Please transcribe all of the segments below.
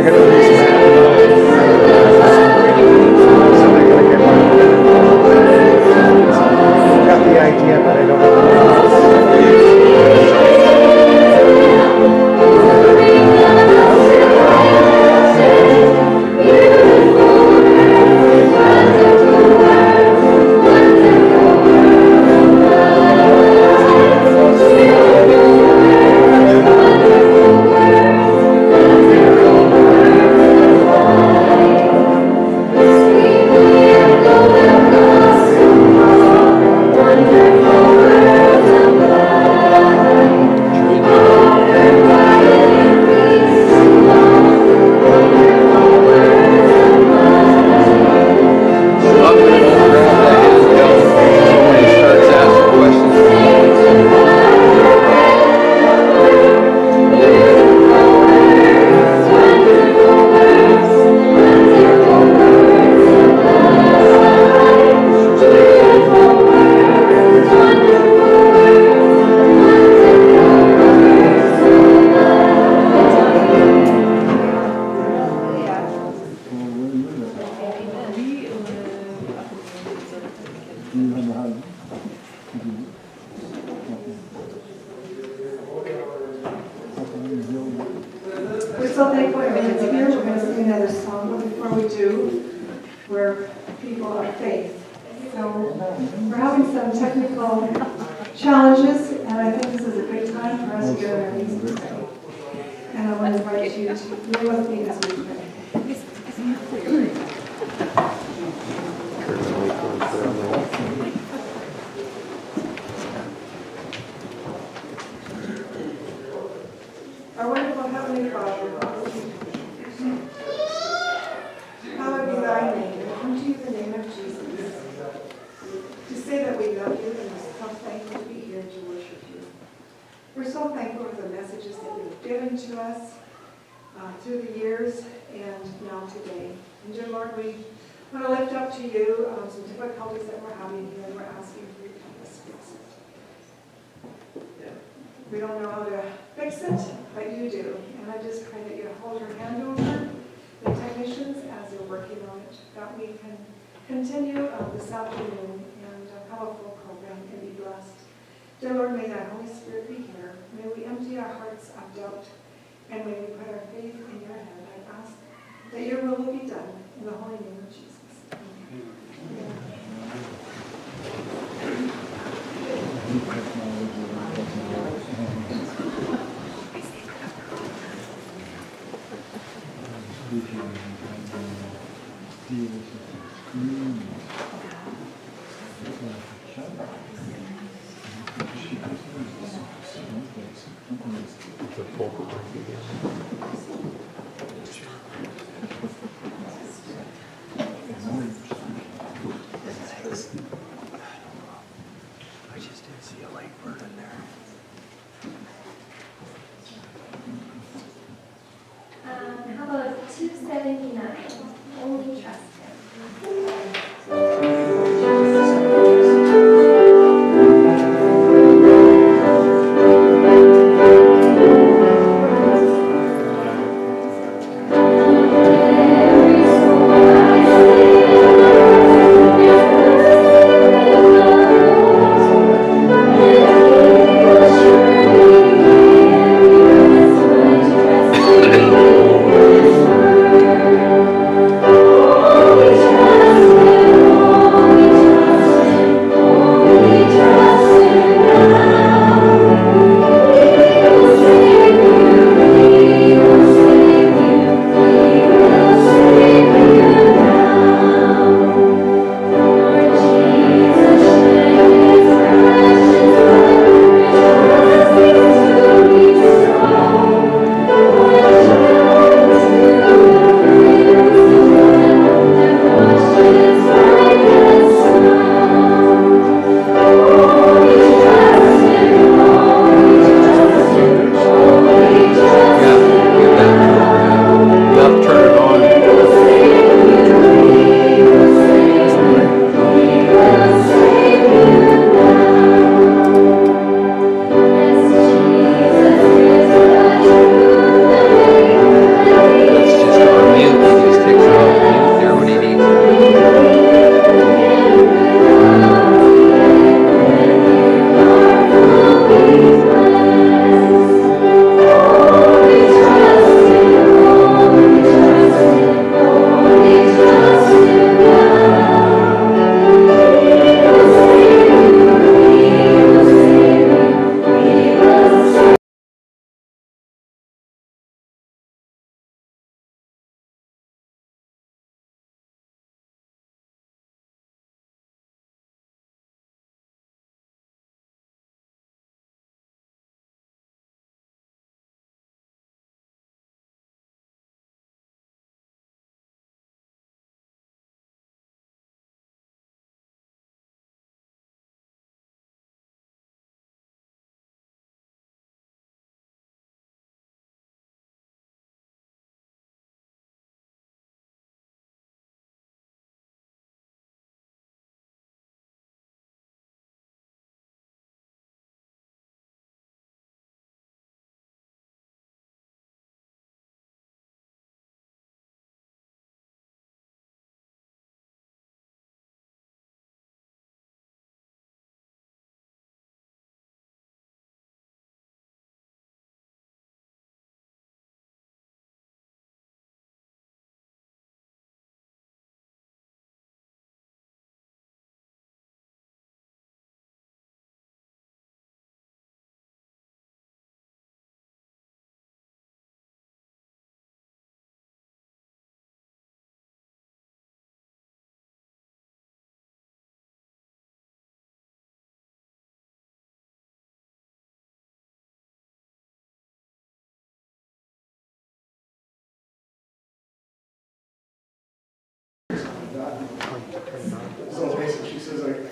Oh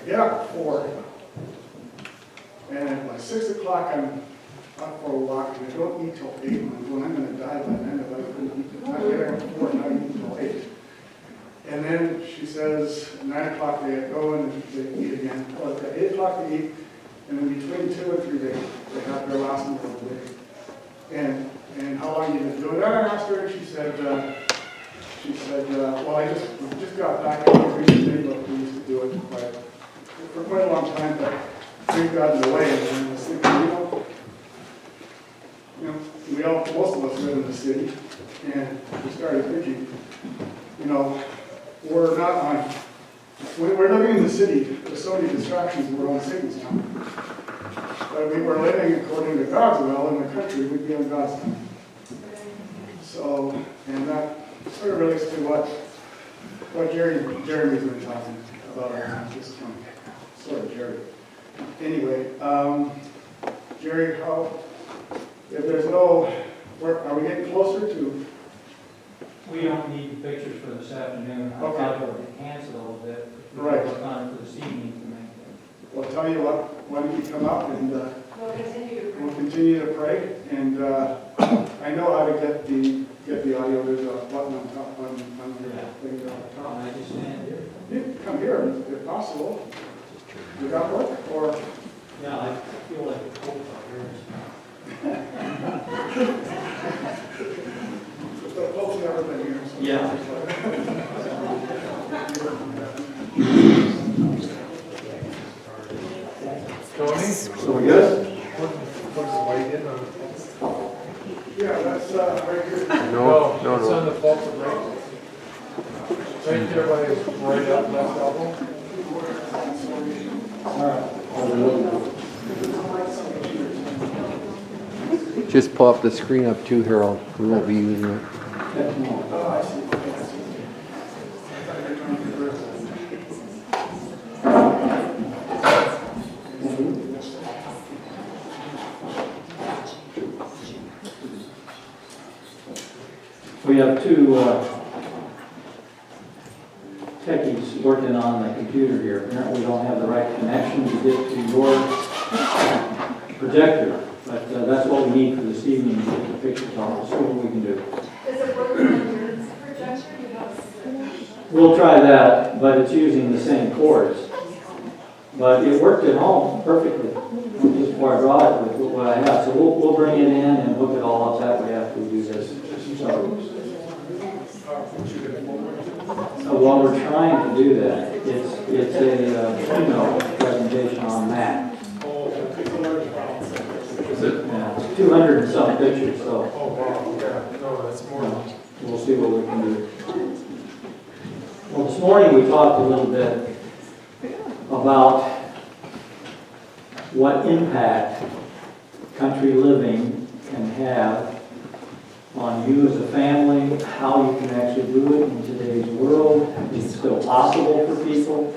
Yeah, 4. And at like 6 o'clock, I'm up for a walk, and I don't eat till 8. And I'm going, I'm going to die by then if I couldn't eat. I get up at 4 and I eat till 8. And then she says, 9 o'clock they go and they eat again. Well, at 8 o'clock they eat, and in between 2 and 3 they have their last meal of the day. And how long you been doing that? I asked her, and she said, well, we just got back recently, but we used to do it for quite a long time, but things got in the way. And I was thinking, most of us live in the city, and we started thinking, we're living in the city. There's so many distractions, we're on Satan's time. But if we were living according to God's will in the country, we'd be on God's time. So, and that sort of relates to what Jeremy's been talking about this time. Sort of Jerry. Anyway, Jerry, if there's no work, are we getting closer to? We don't need pictures for this afternoon. I'll Okay. probably enhance it a little bit. Right. Work on it for this evening to make it. Well, tell you what, why don't you come up and We'll continue to we'll continue to pray. And I know how to get the audio. There's a button on top on the thing on the top. I just stand here. You can come here if possible. Would that work? Or Yeah, I feel like a cold out here. the folks have never been here. So Yeah. Tony? So we good? What's the light in on? Yeah, that's right here. No, It's no. on the fault of right. Right there by his right up left elbow. Just pull up the screen up too, Harold. We won't be using it. We have two techies working on the computer here. Apparently we don't have the right connection to get to your projector, but that's what we need for this evening to get the pictures on. We'll see what we can do. Is it working on your projector? You have We'll try that, but it's using the same cords. But it worked at home perfectly, just before I brought it with what I have. So we'll bring it in and hook it all up that way after we do this. So while we're trying to do that, it's a keynote presentation on Mac. Is it? Yeah, 200 and some pictures, so Oh, wow, yeah, no, that's more. we'll see what we can do. Well, this morning we talked a little bit about what impact country living can have on you as a family, how you can actually do it in today's world. Is it still possible for people?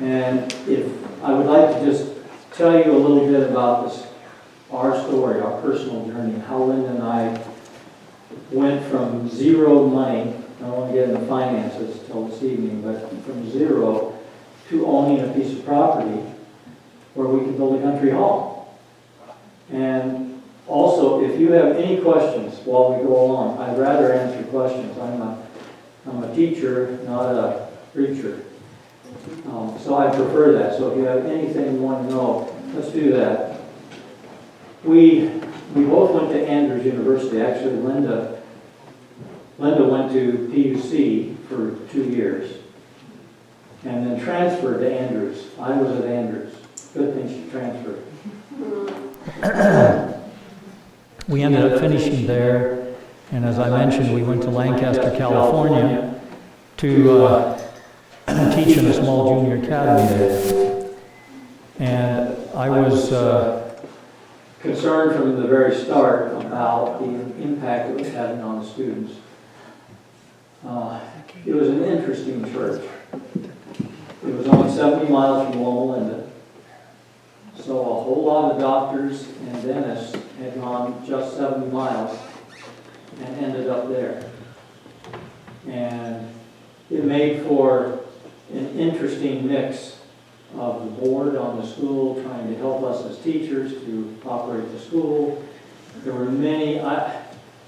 And if I would like to just tell you a little bit about this, our story, our personal journey, how Linda and I went from zero money, I don't want to get into finances till this evening, but from zero to owning a piece of property where we can build a country home. And also, if you have any questions while we go along, I'd rather answer questions. I'm a teacher, not a preacher. So I prefer that. So if you have anything you want to know, let's do that. We both went to Andrews University. Actually, Linda went to PUC for 2 years and then transferred to Andrews. I was at Andrews. Good thing she transferred. We ended up finishing there, and as I mentioned, we went to Lancaster, California to teach in a small junior academy there. And I was concerned from the very start about the impact it was having on the students. It was an interesting church. It was only 70 miles from Loma Linda. So a whole lot of doctors and dentists had gone just 70 miles and ended up there. And it made for an interesting mix of the board on the school, trying to help us as teachers to operate the school. There were many, I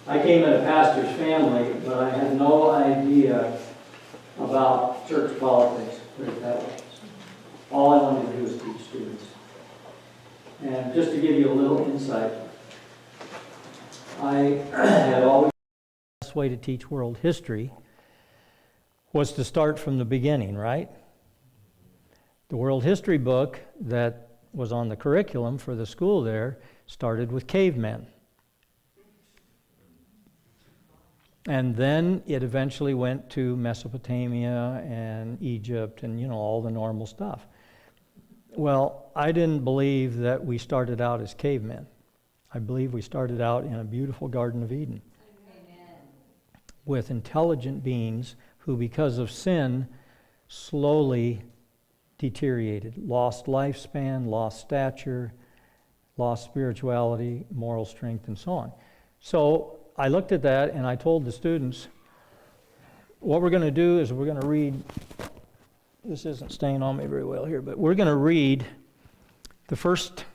came in a pastor's family, but I had no idea about church politics, put it that way. All I wanted to do was teach students. And just to give you a little insight, I had always the best way to teach world history was to start from the beginning, right? The world history book that was on the curriculum for the school there started with cavemen. And then it eventually went to Mesopotamia and Egypt and, all the normal stuff. Well, I didn't believe that we started out as cavemen. I believe we started out in a beautiful Garden of Eden. Amen. With intelligent beings who, because of sin, slowly deteriorated, lost lifespan, lost stature, lost spirituality, moral strength, and so on. So I looked at that and I told the students, what we're going to do is we're going to read, this isn't staying on me very well here, but we're going to read the first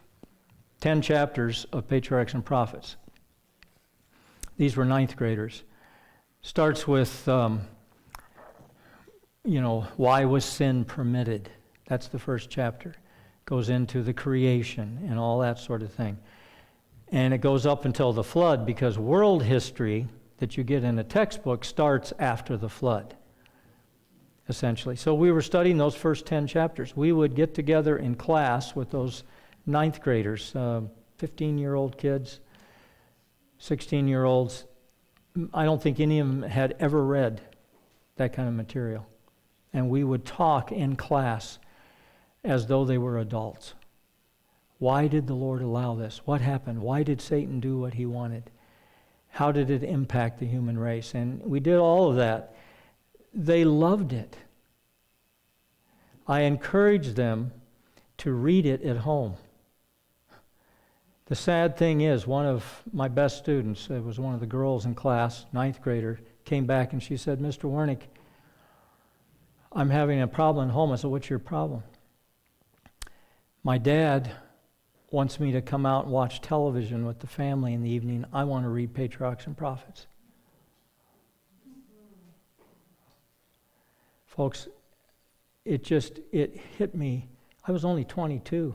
10 chapters of Patriarchs and Prophets. These were 9th graders. Starts with, why was sin permitted? That's the first chapter. Goes into the creation and all that sort of thing. And it goes up until the flood, because world history that you get in a textbook starts after the flood, essentially. So we were studying those first 10 chapters. We would get together in class with those 9th graders, 15-year-old kids, 16-year-olds. I don't think any of them had ever read that kind of material. And we would talk in class as though they were adults. Why did the Lord allow this? What happened? Why did Satan do what he wanted? How did it impact the human race? And we did all of that. They loved it. I encouraged them to read it at home. The sad thing is, one of my best students, it was one of the girls in class, 9th grader, came back and she said, Mr. Wernick, I'm having a problem at home. I said, what's your problem? My dad wants me to come out and watch television with the family in the evening. I want to read Patriarchs and Prophets. Folks, it hit me. I was only 22,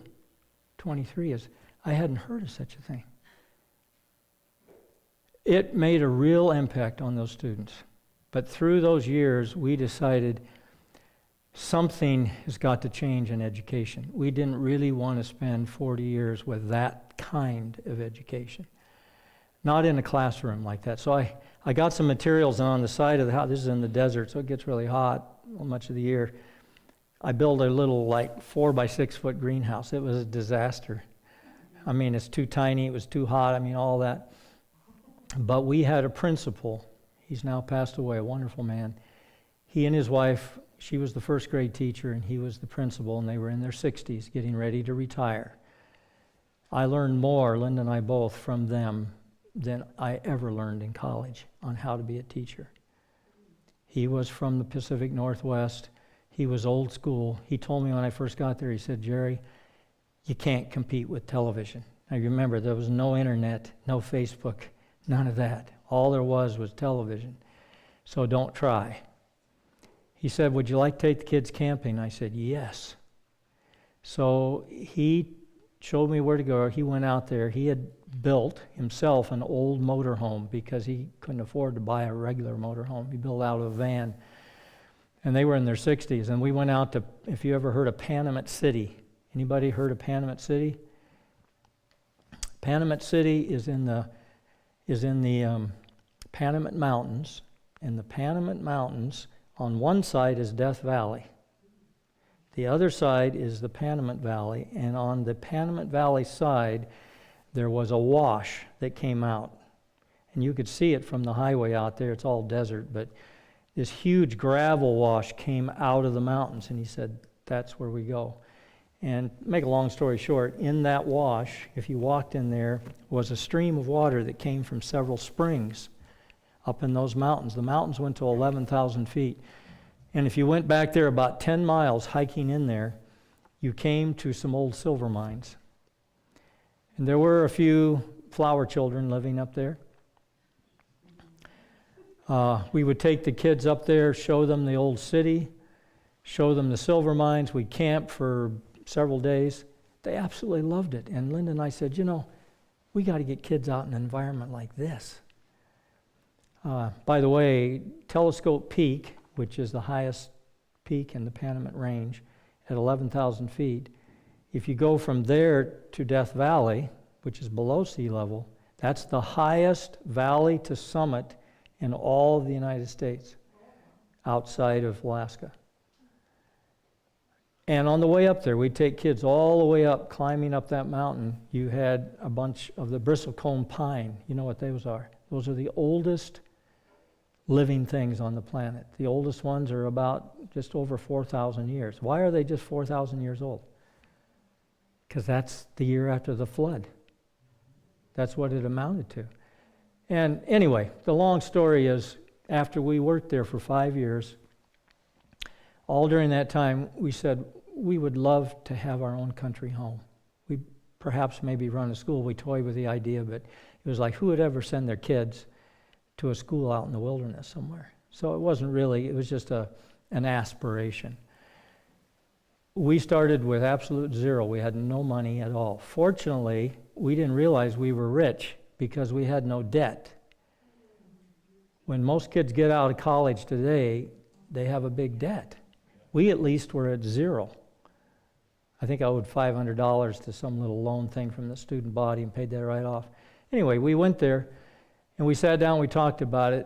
23. I hadn't heard of such a thing. It made a real impact on those students. But through those years, we decided something has got to change in education. We didn't really want to spend 40 years with that kind of education. Not in a classroom like that. So I got some materials, and on the side of the house, this is in the desert, so it gets really hot much of the year. I built a little 4 by 6 foot greenhouse. It was a disaster. I mean, it's too tiny, it was too hot, all that. But we had a principal. He's now passed away, a wonderful man. He and his wife, she was the first grade teacher and he was the principal, and they were in their 60s getting ready to retire. I learned more, Linda and I both, from them than I ever learned in college on how to be a teacher. He was from the Pacific Northwest. He was old school. He told me when I first got there, he said, Jerry, you can't compete with television. Now you remember, there was no internet, no Facebook, none of that. All there was television. So don't try. He said, would you like to take the kids camping? I said, yes. So he showed me where to go. He went out there. He had built himself an old motorhome because he couldn't afford to buy a regular motorhome. He built out a van. And they were in their 60s. And we went out to, if you ever heard of Panamint City. Anybody heard of Panamint City? Panamint City is in the Panamint Mountains. And the Panamint Mountains, on one side is Death Valley. The other side is the Panamint Valley, and on the Panamint Valley side, there was a wash that came out. And you could see it from the highway out there. It's all desert, but this huge gravel wash came out of the mountains, and he said, that's where we go. And make a long story short, in that wash, if you walked in there, was a stream of water that came from several springs up in those mountains. The mountains went to 11,000 feet. And if you went back there about 10 miles hiking in there, you came to some old silver mines. And there were a few flower children living up there. We would take the kids up there, show them the old city, show them the silver mines. We'd camp for several days. They absolutely loved it. And Linda and I said, we got to get kids out in an environment like this. By the way, Telescope Peak, which is the highest peak in the Panamint Range at 11,000 feet, if you go from there to Death Valley, which is below sea level, that's the highest valley to summit in all of the United States, outside of Alaska. And on the way up there, we'd take kids all the way up, climbing up that mountain. You had a bunch of the bristlecone pine. You know what those are? Those are the oldest living things on the planet. The oldest ones are about just over 4,000 years. Why are they just 4,000 years old? Because that's the year after the flood. That's what it amounted to. And anyway, the long story is, after we worked there for 5 years, all during that time, we said we would love to have our own country home. We perhaps maybe run a school. We toyed with the idea, but it was like, who would ever send their kids to a school out in the wilderness somewhere? So it wasn't really, it was just an aspiration. We started with absolute zero. We had no money at all. Fortunately, we didn't realize we were rich because we had no debt. When most kids get out of college today, they have a big debt. We at least were at zero. I think I owed $500 to some little loan thing from the student body and paid that right off. Anyway, we went there and we sat down, we talked about it.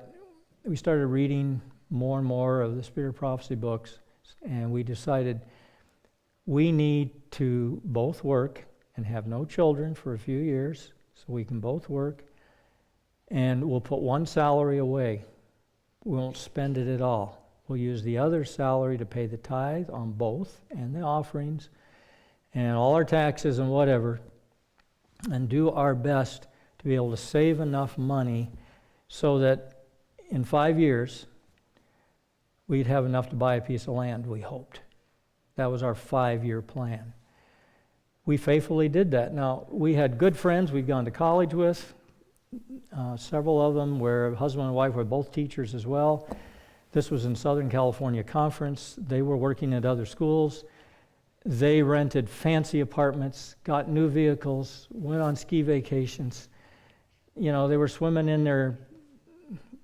We started reading more and more of the Spirit of Prophecy books, and we decided we need to both work and have no children for a few years so we can both work, and we'll put one salary away. We won't spend it at all. We'll use the other salary to pay the tithe on both and the offerings and all our taxes and whatever, and do our best to be able to save enough money so that in 5 years we'd have enough to buy a piece of land, we hoped. That was our 5-year plan. We faithfully did that. Now, we had good friends we'd gone to college with. Several of them where husband and wife were both teachers as well. This was in Southern California Conference. They were working at other schools. They rented fancy apartments, got new vehicles, went on ski vacations. They were swimming in their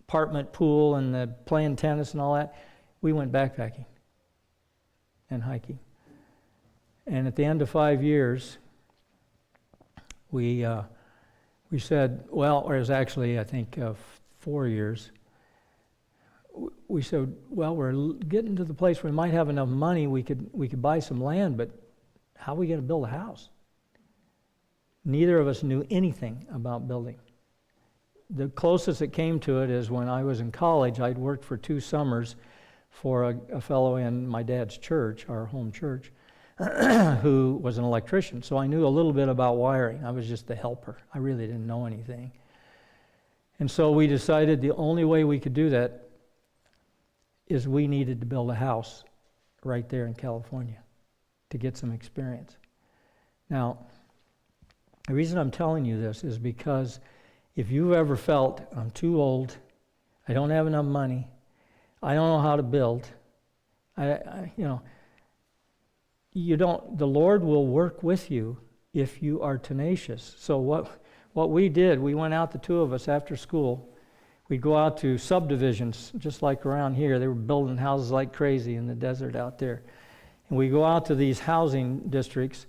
apartment pool and playing tennis and all that. We went backpacking and hiking. And at the end of 5 years, we said, well, or it was actually, I think, 4 years. We said, well, we're getting to the place where we might have enough money, we could buy some land, but how are we going to build a house? Neither of us knew anything about building. The closest it came to it is when I was in college, I'd worked for 2 summers for a fellow in my dad's church, our home church, who was an electrician. So I knew a little bit about wiring. I was just the helper. I really didn't know anything. And so we decided the only way we could do that is we needed to build a house right there in California to get some experience. Now, the reason I'm telling you this is because if you've ever felt, I'm too old, I don't have enough money, I don't know how to build, you don't, the Lord will work with you if you are tenacious. So what we did, we went out, the 2 of us, after school. We'd go out to subdivisions, just like around here. They were building houses like crazy in the desert out there. And we go out to these housing districts,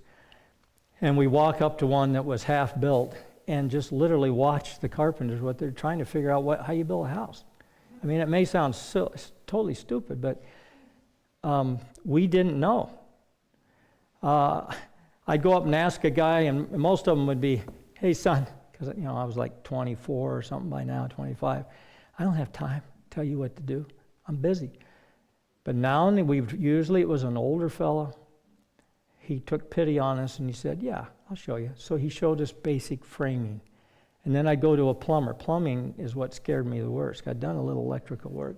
and we walk up to one that was half built, and just literally watch the carpenters, what they're trying to figure out how you build a house. I mean, it may sound totally stupid, but we didn't know. I'd go up and ask a guy, and most of them would be, hey, son, because I was like 24 or something by now, 25. I don't have time to tell you what to do. I'm busy. But now usually it was an older fellow. He took pity on us and he said, yeah, I'll show you. So he showed us basic framing. And then I'd go to a plumber. Plumbing is what scared me the worst. I'd done a little electrical work.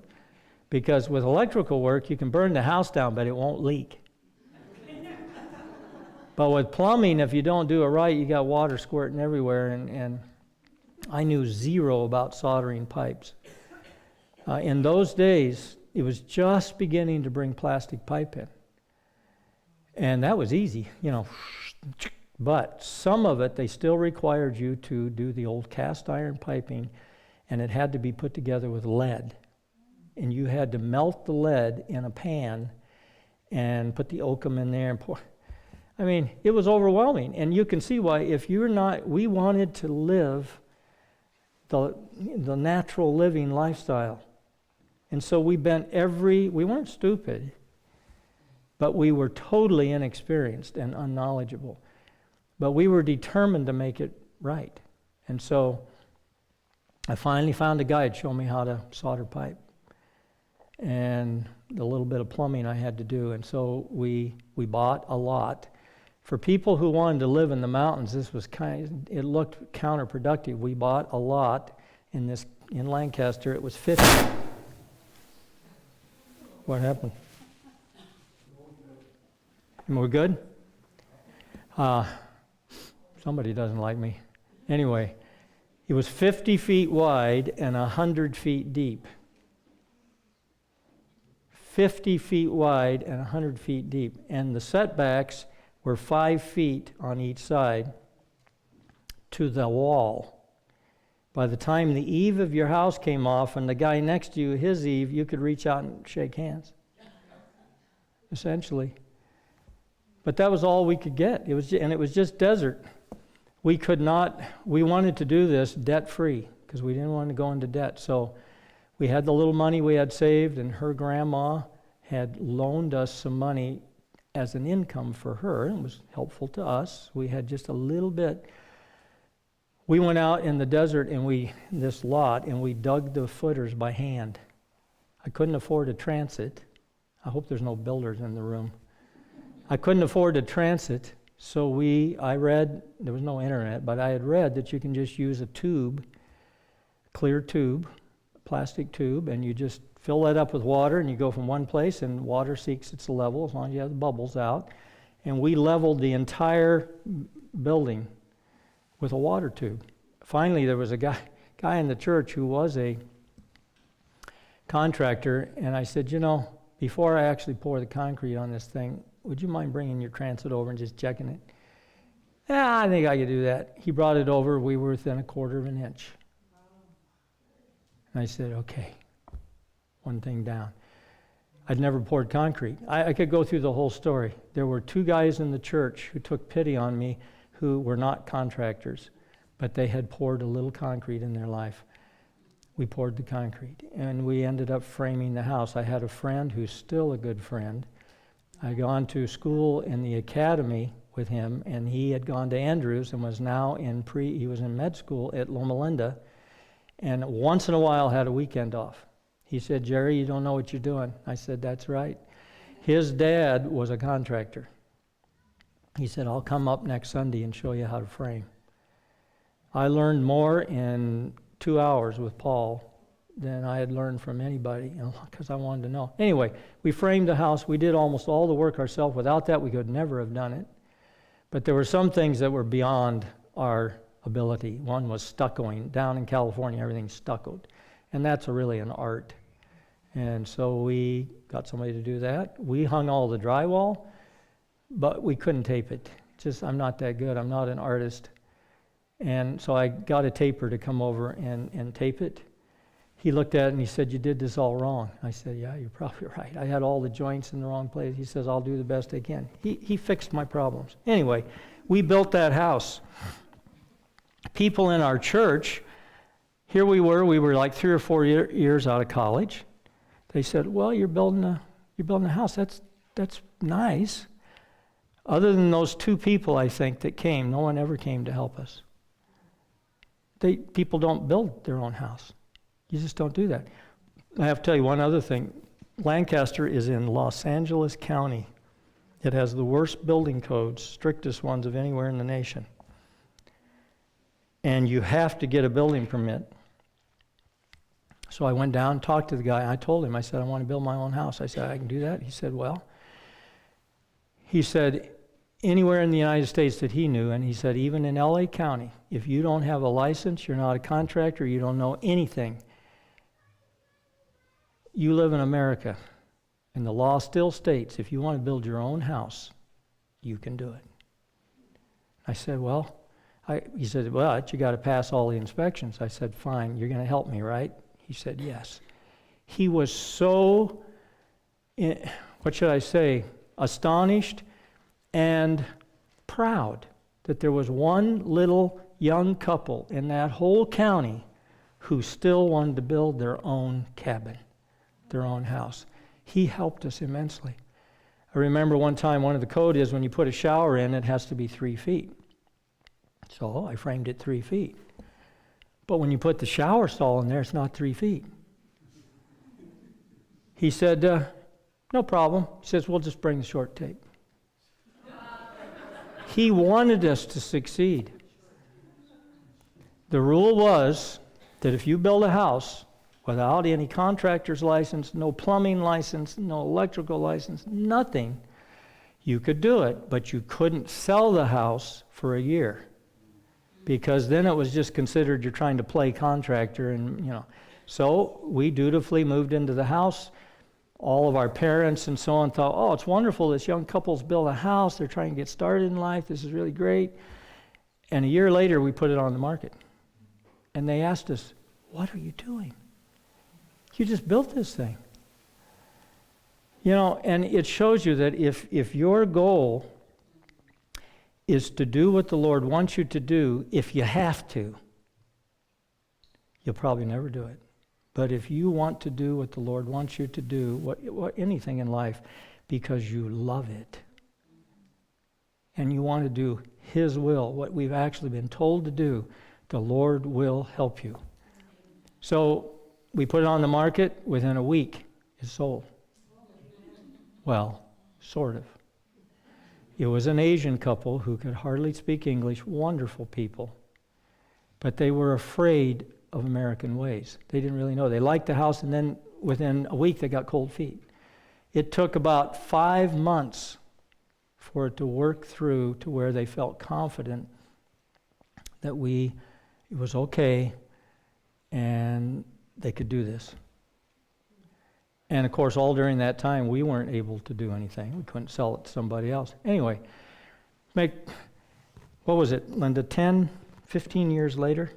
Because with electrical work, you can burn the house down, but it won't leak. But with plumbing, if you don't do it right, you got water squirting everywhere, and I knew zero about soldering pipes. In those days, it was just beginning to bring plastic pipe in. And that was easy, But some of it, they still required you to do the old cast iron piping, and it had to be put together with lead. And you had to melt the lead in a pan and put the oakum in there and pour. I mean, it was overwhelming. And you can see why, if you're not, we wanted to live the natural living lifestyle. And so we weren't stupid, but we were totally inexperienced and unknowledgeable. But we were determined to make it right. And so I finally found a guy to show me how to solder pipe and the little bit of plumbing I had to do. And so we bought a lot. For people who wanted to live in the mountains, it looked counterproductive. We bought a lot in Lancaster. It was 50. What happened? We're good? Somebody doesn't like me. Anyway, it was 50 feet wide and 100 feet deep. 50 feet wide and 100 feet deep. And the setbacks were 5 feet on each side to the wall. By the time the eave of your house came off and the guy next to you, his eave, you could reach out and shake hands. Essentially. But that was all we could get. It was just desert. We wanted to do this debt-free because we didn't want to go into debt. So we had the little money we had saved, and her grandma had loaned us some money as an income for her. It was helpful to us. We had just a little bit. We went out in the desert and we dug the footers by hand. I couldn't afford a transit. I hope there's no builders in the room. I couldn't afford a transit, so I read, there was no internet, but I had read that you can just use a tube, clear tube, plastic tube, and you just fill that up with water, and you go from one place, and water seeks its level as long as you have the bubbles out. And we leveled the entire building with a water tube. Finally, there was a guy in the church who was a contractor, and I said, before I actually pour the concrete on this thing, would you mind bringing your transit over and just checking it? Yeah, I think I could do that. He brought it over. We were within 1/4 of an inch. And I said, okay, one thing down. I'd never poured concrete. I could go through the whole story. There were 2 guys in the church who took pity on me who were not contractors, but they had poured a little concrete in their life. We poured the concrete, and we ended up framing the house. I had a friend who's still a good friend. I'd gone to school in the academy with him, and he had gone to Andrews and was now he was in med school at Loma Linda, and once in a while had a weekend off. He said, Jerry, you don't know what you're doing. I said, that's right. His dad was a contractor. He said, I'll come up next Sunday and show you how to frame. I learned more in 2 hours with Paul than I had learned from anybody, because I wanted to know. Anyway, we framed the house. We did almost all the work ourselves. Without that, we could never have done it. But there were some things that were beyond our ability. One was stuccoing. Down in California, everything's stuccoed. And that's really an art. And so we got somebody to do that. We hung all the drywall, but we couldn't tape it. I'm not that good. I'm not an artist. And so I got a taper to come over and tape it. He looked at it and he said, you did this all wrong. I said, yeah, you're probably right. I had all the joints in the wrong place. He says, I'll do the best I can. He fixed my problems. Anyway, we built that house. People in our church, here we were like 3 or 4 years out of college. They said, well, you're building a house. That's nice. Other than those 2 people, I think, that came, no one ever came to help us. People don't build their own house. You just don't do that. I have to tell you one other thing. Lancaster is in Los Angeles County. It has the worst building codes, strictest ones of anywhere in the nation. And you have to get a building permit. So I went down, talked to the guy. I told him, I said, I want to build my own house. I said, I can do that? He said, anywhere in the United States that he knew, and he said even in LA County, if you don't have a license, you're not a contractor, you don't know anything, you live in America, and the law still states if you want to build your own house, you can do it. I said, well, he said, well, you got to pass all the inspections. I said, fine, you're going to help me, right? He said, yes. He was so, what should I say, astonished and proud that there was one little young couple in that whole county who still wanted to build their own cabin, their own house. He helped us immensely. I remember one time, one of the code is when you put a shower in, it has to be 3 feet. So I framed it 3 feet. But when you put the shower stall in there, it's not 3 feet. He said, no problem. He says, we'll just bring the short tape. He wanted us to succeed. The rule was that if you build a house without any contractor's license, no plumbing license, no electrical license, nothing, you could do it, but you couldn't sell the house for a year, because then it was just considered you're trying to play contractor, and you know. So we dutifully moved into the house. All of our parents and so on thought, oh, it's wonderful, this young couple's built a house, they're trying to get started in life, this is really great. And a year later, we put it on the market. And they asked us, what are you doing? You just built this thing. You know, and it shows you that if your goal is to do what the Lord wants you to do, if you have to, you'll probably never do it. But if you want to do what the Lord wants you to do, what anything in life, because you love it, and you want to do His will, what we've actually been told to do, the Lord will help you. So we put it on the market. Within a week, it sold. Well, sort of. It was an Asian couple who could hardly speak English, wonderful people, but they were afraid of American ways. They didn't really know. They liked the house, and then within a week they got cold feet. It took about 5 months for it to work through to where they felt confident that it was okay and they could do this. And of course, all during that time, we weren't able to do anything. We couldn't sell it to somebody else. Anyway, what was it, Linda, 10, 15 years later?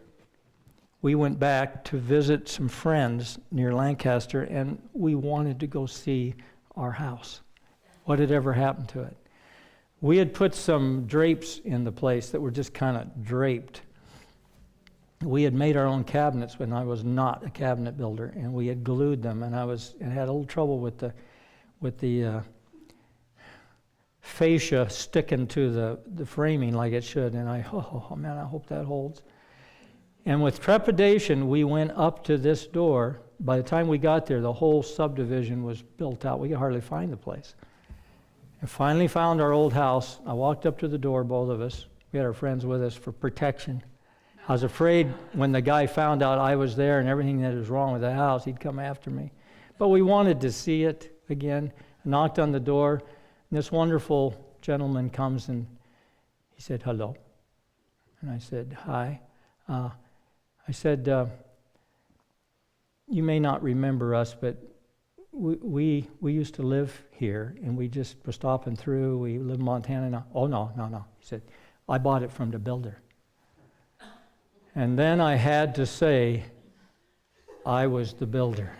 We went back to visit some friends near Lancaster, and we wanted to go see our house. What had ever happened to it? We had put some drapes in the place that were just kind of draped. We had made our own cabinets when I was not a cabinet builder, and we had glued them, and I had a little trouble with the fascia sticking to the framing like it should, and oh man, I hope that holds. And with trepidation, we went up to this door. By the time we got there, the whole subdivision was built out. We could hardly find the place. And finally found our old house. I walked up to the door, both of us. We had our friends with us for protection. I was afraid when the guy found out I was there and everything that was wrong with the house, he'd come after me. But we wanted to see it again. I knocked on the door, and this wonderful gentleman comes, and he said, hello. And I said, hi. I said, you may not remember us, but we used to live here, and we just were stopping through. We live in Montana now. Oh, no. He said, I bought it from the builder. And then I had to say, I was the builder.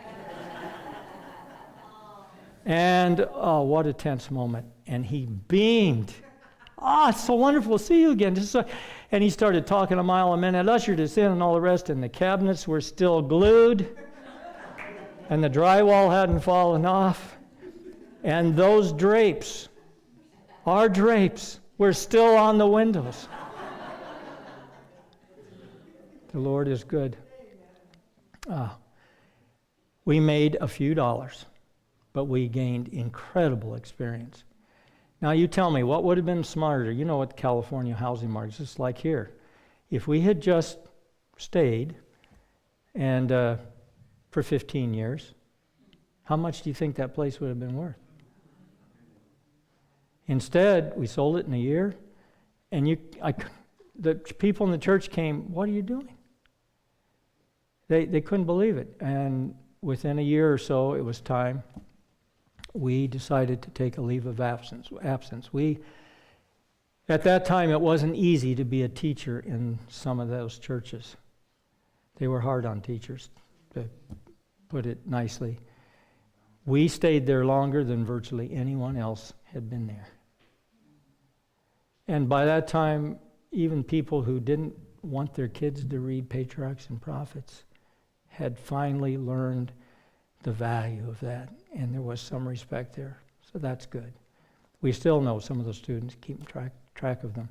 And oh, what a tense moment. And he beamed. It's so wonderful to see you again. And he started talking a mile a minute, ushered us in and all the rest, and the cabinets were still glued, and the drywall hadn't fallen off, and those drapes, our drapes, were still on the windows. The Lord is good. We made a few dollars, but we gained incredible experience. Now you tell me, what would have been smarter? You know what the California housing market is just like here. If we had just stayed and for 15 years, how much do you think that place would have been worth? Instead, we sold it in a year, and the people in the church came, "What are you doing?" They couldn't believe it. And within a year or so, it was time. We decided to take a leave of absence. At that time, it wasn't easy to be a teacher in some of those churches. They were hard on teachers, to put it nicely. We stayed there longer than virtually anyone else had been there. And by that time, even people who didn't want their kids to read Patriarchs and Prophets had finally learned the value of that, and there was some respect there. So that's good. We still know some of those students, keep track of them.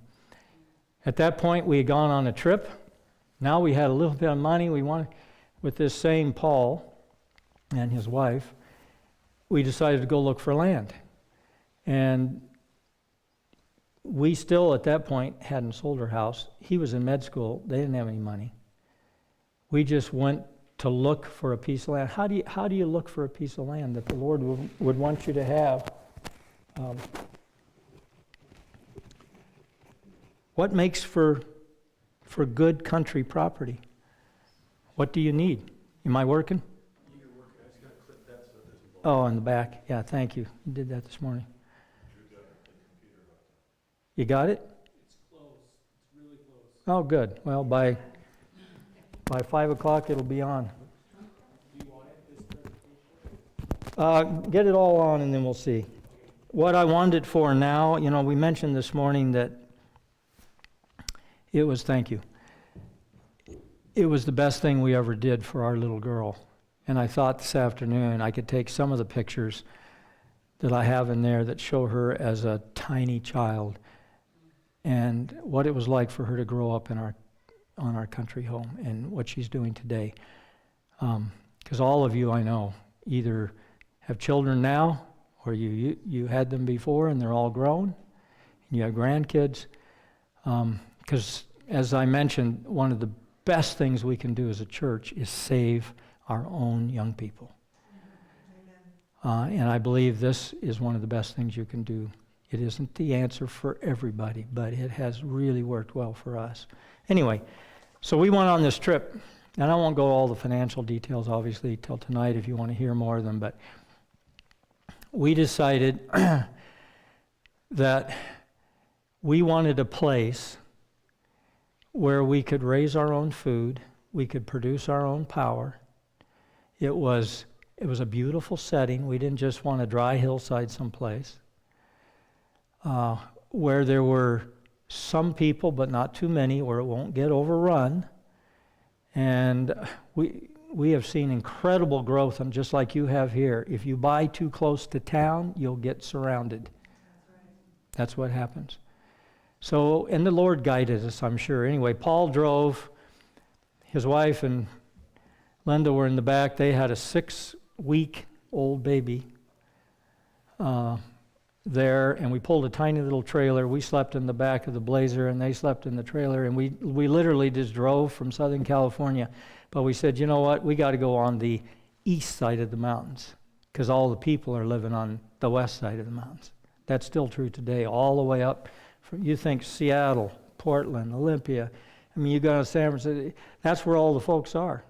At that point, we had gone on a trip. Now we had a little bit of money. We wanted, with this same Paul and his wife, we decided to go look for land. And we still, at that point, hadn't sold our house. He was in med school. They didn't have any money. We just went to look for a piece of land. How do you look for a piece of land that the Lord would want you to have? What makes for good country property? What do you need? Am I working? You can work, I just gotta clip that so it doesn't Oh, in the back. Yeah, thank you. You did that this morning. You got it? It's close, it's really close. Oh, good. Well, by 5 o'clock, it'll be on. Do you want it, this presentation? Get it all on, and then we'll see. What I wanted it for now, we mentioned this morning that thank you. It was the best thing we ever did for our little girl. And I thought this afternoon I could take some of the pictures that I have in there that show her as a tiny child and what it was like for her to grow up on our country home and what she's doing today. Because all of you I know either have children now or you had them before and they're all grown and you have grandkids. Because as I mentioned, one of the best things we can do as a church is save our own young people. And I believe this is one of the best things you can do. It isn't the answer for everybody, but it has really worked well for us. Anyway, so we went on this trip, and I won't go all the financial details, obviously, till tonight if you want to hear more of them, but we decided that we wanted a place where we could raise our own food, we could produce our own power. It was a beautiful setting. We didn't just want a dry hillside someplace where there were some people, but not too many, where it won't get overrun. And we have seen incredible growth, and just like you have here. If you buy too close to town, you'll get surrounded. That's what happens. So, and the Lord guided us, I'm sure. Anyway, Paul drove. His wife and Linda were in the back. They had a 6-week-old baby there, and we pulled a tiny little trailer. We slept in the back of the Blazer, and they slept in the trailer, and we literally just drove from Southern California. But we said, you know what? We got to go on the east side of the mountains because all the people are living on the west side of the mountains. That's still true today, all the way up. You think Seattle, Portland, Olympia. I mean, you go to San Francisco. That's where all the folks are.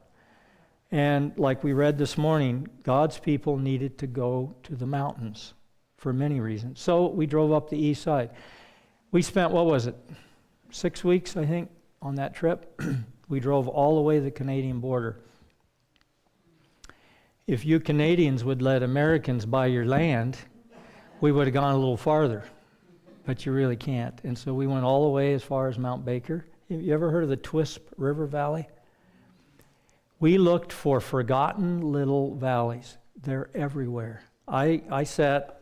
And like we read this morning, God's people needed to go to the mountains for many reasons. So we drove up the east side. We spent, 6 weeks, I think, on that trip. We drove all the way to the Canadian border. If you Canadians would let Americans buy your land, we would have gone a little farther. But you really can't. And so we went all the way as far as Mount Baker. Have you ever heard of the Twisp River Valley? We looked for forgotten little valleys. They're everywhere. I sat,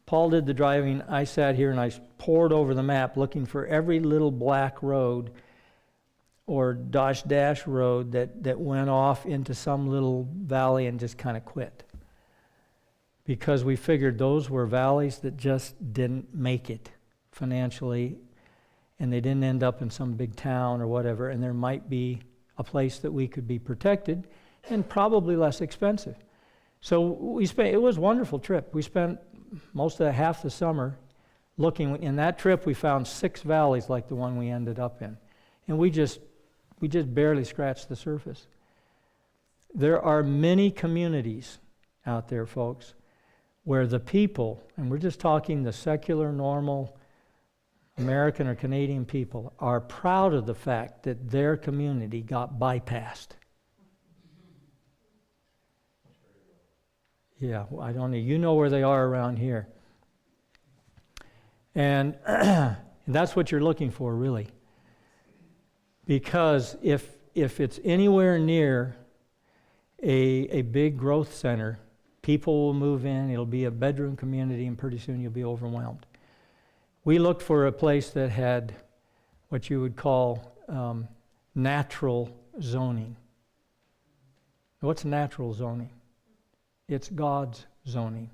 Paul did the driving, I sat here and I pored over the map looking for every little black road or dash road that went off into some little valley and just kind of quit. Because we figured those were valleys that just didn't make it financially, and they didn't end up in some big town or whatever, and there might be a place that we could be protected and probably less expensive. So it was a wonderful trip. We spent most of half the summer looking, in that trip we found 6 valleys like the one we ended up in. And we just barely scratched the surface. There are many communities out there, folks, where the people, and we're just talking the secular, normal American or Canadian people, are proud of the fact that their community got bypassed. Yeah, well, I don't know. You know where they are around here. And that's what you're looking for, really. Because if it's anywhere near a big growth center, people will move in, it'll be a bedroom community, and pretty soon you'll be overwhelmed. We looked for a place that had what you would call natural zoning. What's natural zoning? It's God's zoning.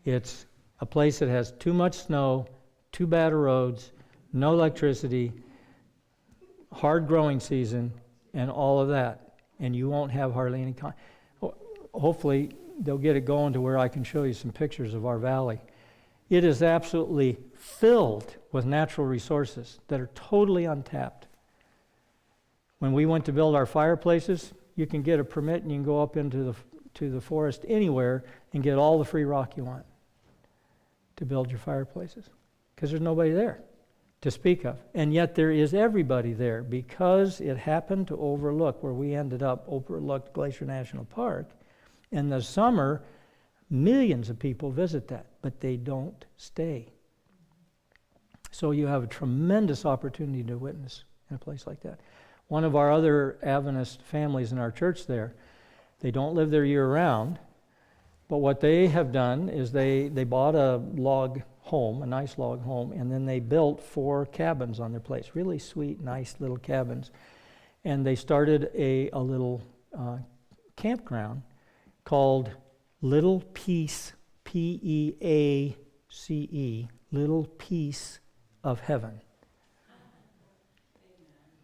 It's a place that has too much snow, too bad roads, no electricity, hard growing season, and all of that. And you won't have hardly any hopefully they'll get it going to where I can show you some pictures of our valley. It is absolutely filled with natural resources that are totally untapped. When we went to build our fireplaces, you can get a permit and you can go up into the forest anywhere and get all the free rock you want to build your fireplaces, because there's nobody there to speak of. And yet there is everybody there, because it happened to overlook where we ended up, overlooked Glacier National Park. In the summer, millions of people visit that, but they don't stay. So you have a tremendous opportunity to witness in a place like that. One of our other Adventist families in our church there, they don't live there year-round, but what they have done is they bought a log home, a nice log home, and then they built 4 cabins on their place, really sweet, nice little cabins. And they started a little campground called Little Peace, Peace, Little Peace of Heaven.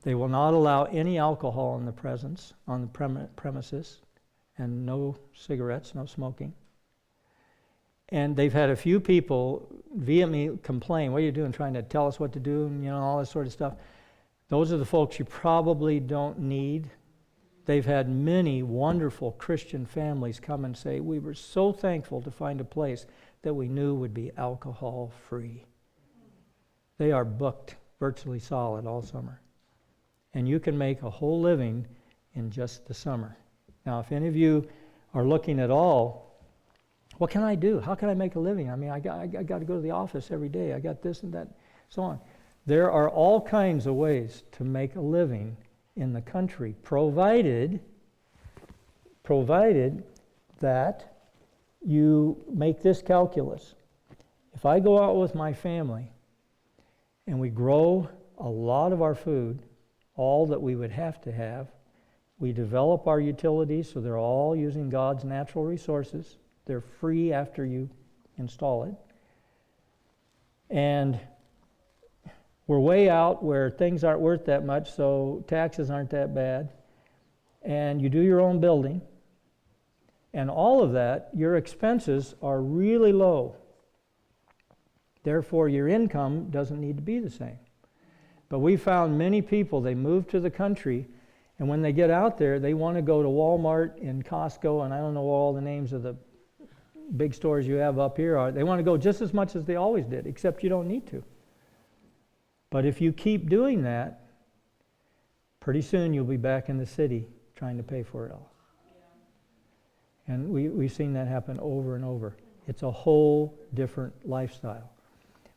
They will not allow any alcohol in the premises, and no cigarettes, no smoking. And they've had a few people vehemently complain, "What are you doing, trying to tell us what to do?" and all this sort of stuff. Those are the folks you probably don't need. They've had many wonderful Christian families come and say, "We were so thankful to find a place that we knew would be alcohol-free." They are booked virtually solid all summer. And you can make a whole living in just the summer. Now, if any of you are looking at all, what can I do? How can I make a living? I mean, I got to go to the office every day. I got this and that, so on. There are all kinds of ways to make a living in the country, provided that you make this calculus. If I go out with my family and we grow a lot of our food, all that we would have to have, we develop our utilities so they're all using God's natural resources. They're free after you install it. And we're way out where things aren't worth that much, so taxes aren't that bad. And you do your own building. And all of that, your expenses are really low. Therefore, your income doesn't need to be the same. But we found many people, they move to the country, and when they get out there, they want to go to Walmart and Costco, and I don't know what all the names of the big stores you have up here are. They want to go just as much as they always did, except you don't need to. But if you keep doing that, pretty soon you'll be back in the city trying to pay for it all. Yeah. And we've seen that happen over and over. It's a whole different lifestyle.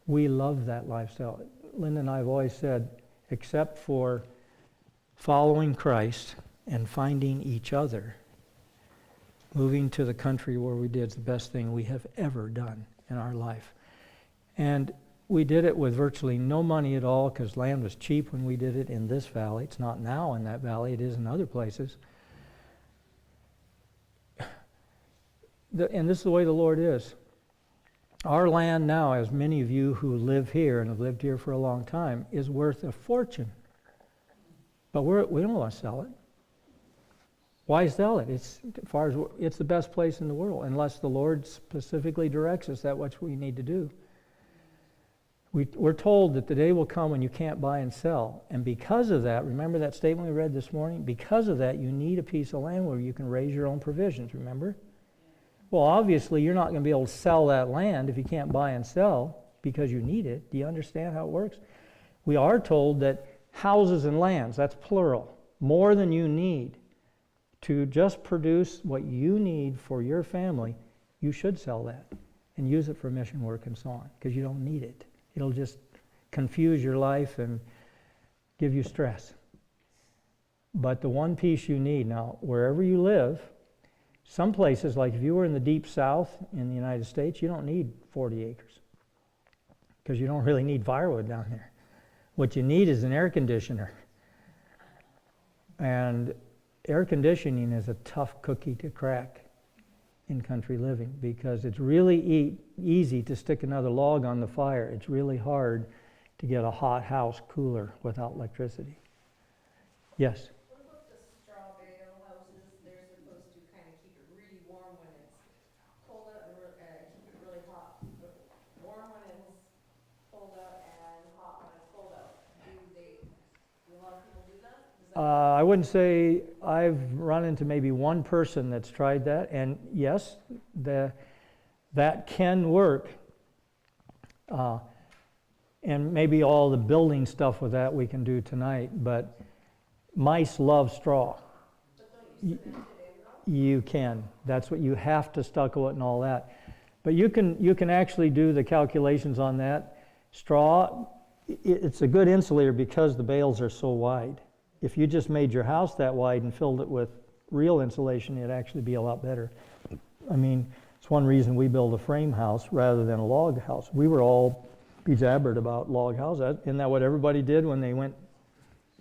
We love that lifestyle. Linda and I have always said, except for following Christ and finding each other, moving to the country where we did is the best thing we have ever done in our life. And we did it with virtually no money at all, because land was cheap when we did it in this valley. It's not now in that valley, it is in other places. And this is the way the Lord is. Our land now, as many of you who live here and have lived here for a long time, is worth a fortune. But we don't want to sell it. Why sell it? It's the best place in the world, unless the Lord specifically directs us that's what we need to do. We're told that the day will come when you can't buy and sell. And because of that, remember that statement we read this morning? Because of that, you need a piece of land where you can raise your own provisions, remember? Well, obviously, you're not going to be able to sell that land if you can't buy and sell because you need it. Do you understand how it works? We are told that houses and lands, that's plural, more than you need to just produce what you need for your family, you should sell that and use it for mission work and so on, because you don't need it. It'll just confuse your life and give you stress. But the one piece you need, now, wherever you live, some places, like if you were in the deep south in the United States, you don't need 40 acres because you don't really need firewood down there. What you need is an air conditioner. And air conditioning is a tough cookie to crack in country living because it's really easy to stick another log on the fire. It's really hard to get a hot house cooler without electricity. Yes? What about the straw bale houses? They're supposed to kind of keep it really warm when it's cold out and keep it really hot. But warm when it's cold out and hot when it's cold out. Do a lot of people do that? I wouldn't say I've run into maybe one person that's tried that, and yes, that can work. And maybe all the building stuff with that we can do tonight, but mice love straw. But don't you cement it in though? You can. That's what you have to stucco it and all that. But you can actually do the calculations on that. Straw, it's a good insulator because the bales are so wide. If you just made your house that wide and filled it with real insulation, it'd actually be a lot better. I mean, it's one reason we build a frame house rather than a log house. We were all bezabbered about log houses. Isn't that what everybody did when they went,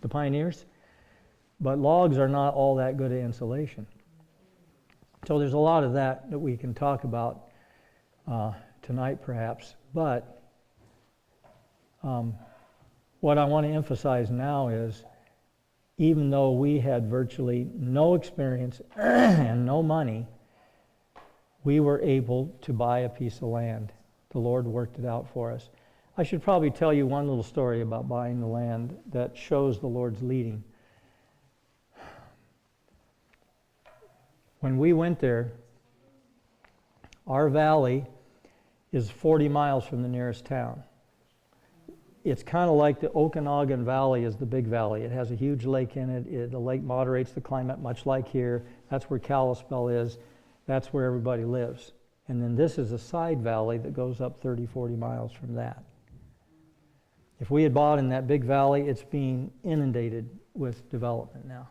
the pioneers? But logs are not all that good at insulation. So there's a lot of that we can talk about tonight perhaps. But what I want to emphasize now is, even though we had virtually no experience and no money, we were able to buy a piece of land. The Lord worked it out for us. I should probably tell you one little story about buying the land that shows the Lord's leading. When we went there, our valley is 40 miles from the nearest town. It's kind of like the Okanagan Valley is the big valley. It has a huge lake in it. The lake moderates the climate, much like here. That's where Kalispell is. That's where everybody lives. And then this is a side valley that goes up 30, 40 miles from that. If we had bought in that big valley, it's being inundated with development now.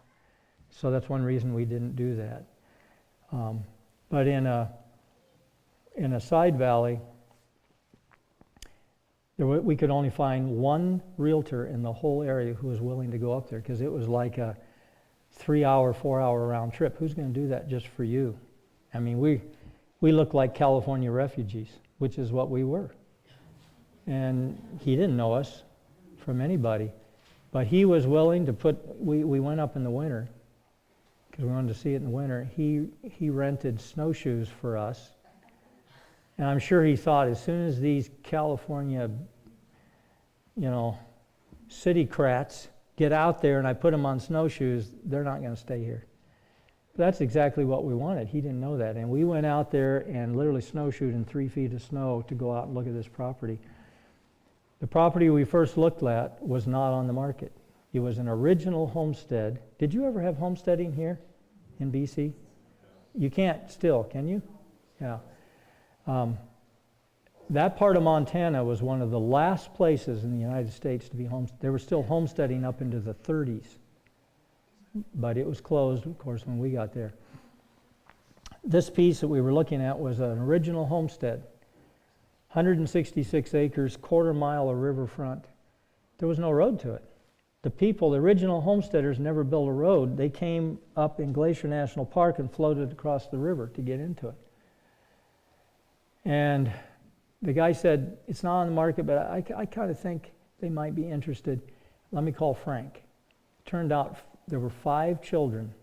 So that's one reason we didn't do that. But in a side valley, we could only find one realtor in the whole area who was willing to go up there because it was like a 3-hour, 4-hour round trip. Who's going to do that just for you? I mean, we look like California refugees, which is what we were. And he didn't know us from anybody, but he was willing to we went up in the winter because we wanted to see it in the winter. He rented snowshoes for us. And I'm sure he thought, as soon as these California, city crats get out there and I put them on snowshoes, they're not going to stay here. But that's exactly what we wanted. He didn't know that. And we went out there and literally snowshoed in 3 feet of snow to go out and look at this property. The property we first looked at was not on the market. It was an original homestead. Did you ever have homesteading here in BC? You can't still, can you? Yeah. That part of Montana was one of the last places in the United States to be homesteaded. They were still homesteading up into the 30s, but it was closed, of course, when we got there. This piece that we were looking at was an original homestead, 166 acres, quarter-mile of riverfront. There was no road to it. The original homesteaders never built a road. They came up in Glacier National Park and floated across the river to get into it. And the guy said, it's not on the market, but I kind of think they might be interested. Let me call Frank. Turned out there were 5 children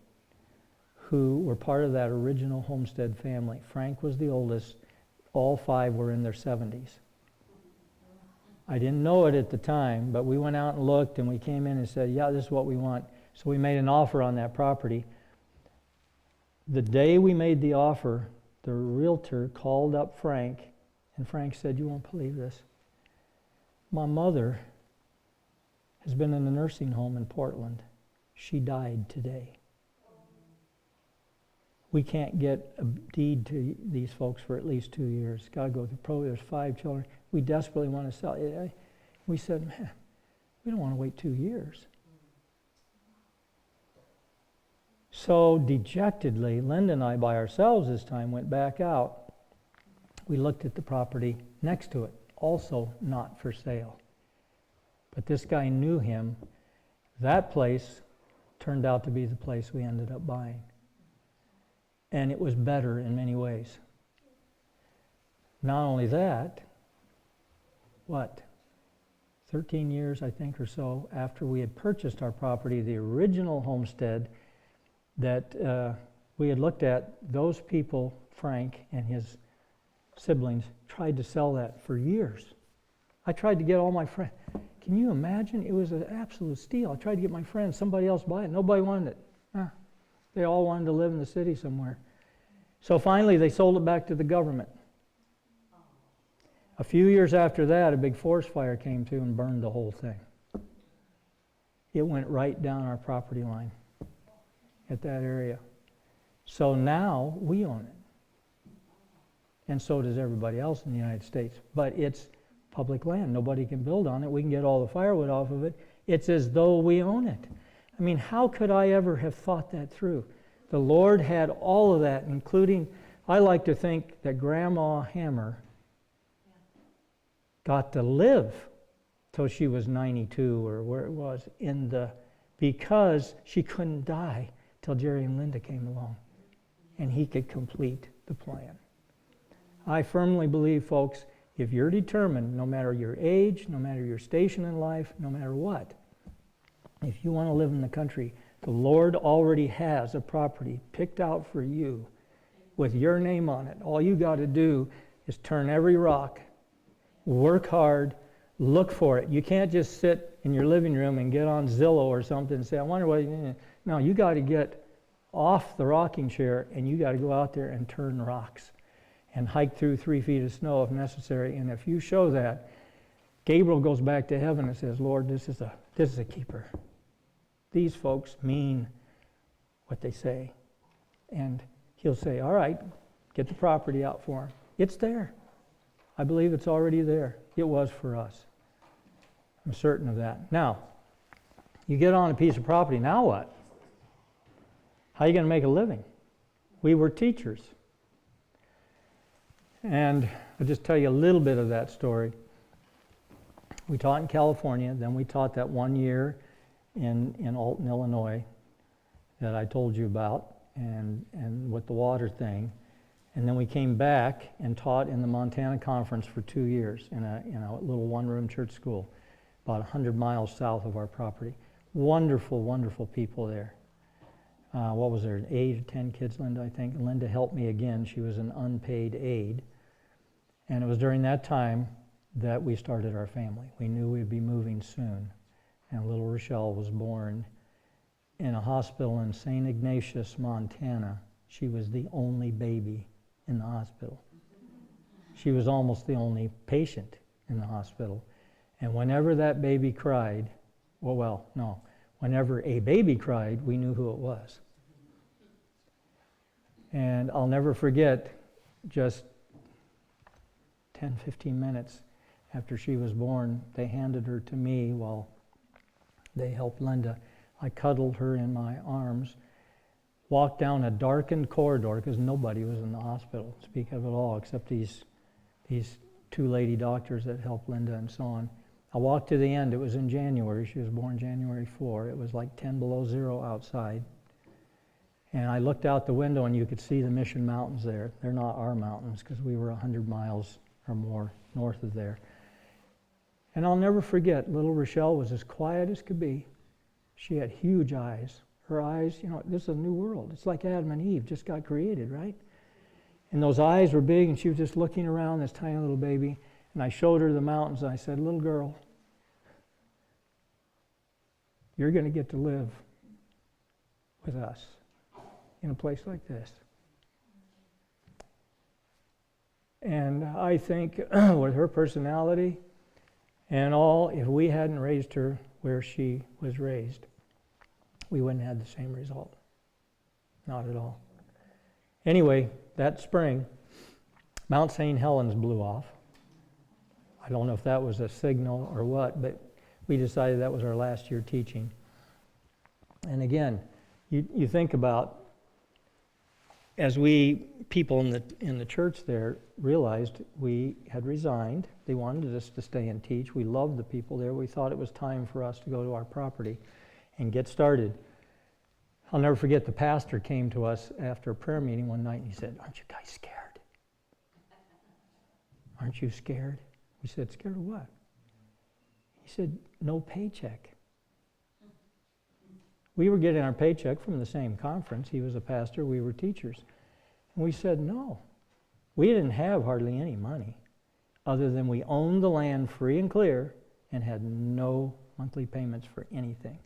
who were part of that original homestead family. Frank was the oldest. All 5 were in their 70s. I didn't know it at the time, but we went out and looked, and we came in and said, yeah, this is what we want. So we made an offer on that property. The day we made the offer, the realtor called up Frank, and Frank said, you won't believe this. My mother has been in a nursing home in Portland. She died today. We can't get a deed to these folks for at least 2 years. Got to go through probate. There's 5 children. We desperately want to sell it. We said, man, we don't want to wait 2 years. So dejectedly, Linda and I by ourselves this time went back out. We looked at the property next to it, also not for sale. But this guy knew him. That place turned out to be the place we ended up buying. And it was better in many ways. Not only that, 13 years, I think, or so after we had purchased our property, the original homestead that we had looked at, those people, Frank and his siblings, tried to sell that for years. I tried to get all my friends. Can you imagine? It was an absolute steal. I tried to get my friends, somebody else buy it. Nobody wanted it. They all wanted to live in the city somewhere. So finally, they sold it back to the government. A few years after that, a big forest fire came through and burned the whole thing. It went right down our property line at that area. So now we own it. And so does everybody else in the United States. But it's public land. Nobody can build on it. We can get all the firewood off of it. It's as though we own it. I mean, how could I ever have thought that through? The Lord had all of that, including, I like to think that Grandma Hammer got to live till she was 92 or where it was, because she couldn't die till Jerry and Linda came along and he could complete the plan. I firmly believe, folks, if you're determined, no matter your age, no matter your station in life, no matter what, if you want to live in the country, the Lord already has a property picked out for you with your name on it. All you got to do is turn every rock, work hard, look for it. You can't just sit in your living room and get on Zillow or something and say, I wonder what... No, you got to get off the rocking chair and you got to go out there and turn rocks and hike through 3 feet of snow if necessary. And if you show that, Gabriel goes back to heaven and says, Lord, this is a keeper. These folks mean what they say. And he'll say, all right, get the property out for them. It's there. I believe it's already there. It was for us. I'm certain of that. Now, you get on a piece of property, now what? How are you going to make a living? We were teachers. And I'll just tell you a little bit of that story. We taught in California, then we taught that 1 year in Alton, Illinois, that I told you about, and with the water thing. And then we came back and taught in the Montana Conference for 2 years in a little one-room church school, about 100 miles south of our property. Wonderful, wonderful people there. What was there, 8 or 10 kids, Linda, I think? And Linda helped me again. She was an unpaid aide. And it was during that time that we started our family. We knew we'd be moving soon. And little Rochelle was born in a hospital in St. Ignatius, Montana. She was the only baby in the hospital. She was almost the only patient in the hospital. And whenever that baby cried, whenever a baby cried, we knew who it was. And I'll never forget, just 10, 15 minutes after she was born, they handed her to me while they helped Linda. I cuddled her in my arms, walked down a darkened corridor because nobody was in the hospital, speak of it all, except these 2 lady doctors that helped Linda and so on. I walked to the end. It was in January. She was born January 4. It was like 10 below zero outside. And I looked out the window and you could see the Mission Mountains there. They're not our mountains because we were 100 miles or more north of there. And I'll never forget, little Rochelle was as quiet as could be. She had huge eyes. Her eyes, this is a new world. It's like Adam and Eve just got created, right? And those eyes were big and she was just looking around, this tiny little baby. And I showed her the mountains, and I said, little girl, you're going to get to live with us in a place like this. And I think with her personality and all, if we hadn't raised her where she was raised, we wouldn't have had the same result. Not at all. Anyway, that spring, Mount St. Helens blew off. I don't know if that was a signal or what, but we decided that was our last year teaching. And again, you think about, as people in the church there realized we had resigned, they wanted us to stay and teach. We loved the people there. We thought it was time for us to go to our property and get started. I'll never forget, the pastor came to us after a prayer meeting one night and he said, aren't you guys scared? Aren't you scared? We said, scared of what? He said, no paycheck. We were getting our paycheck from the same conference. He was a pastor, we were teachers. And we said, no. We didn't have hardly any money other than we owned the land free and clear and had no monthly payments for anything.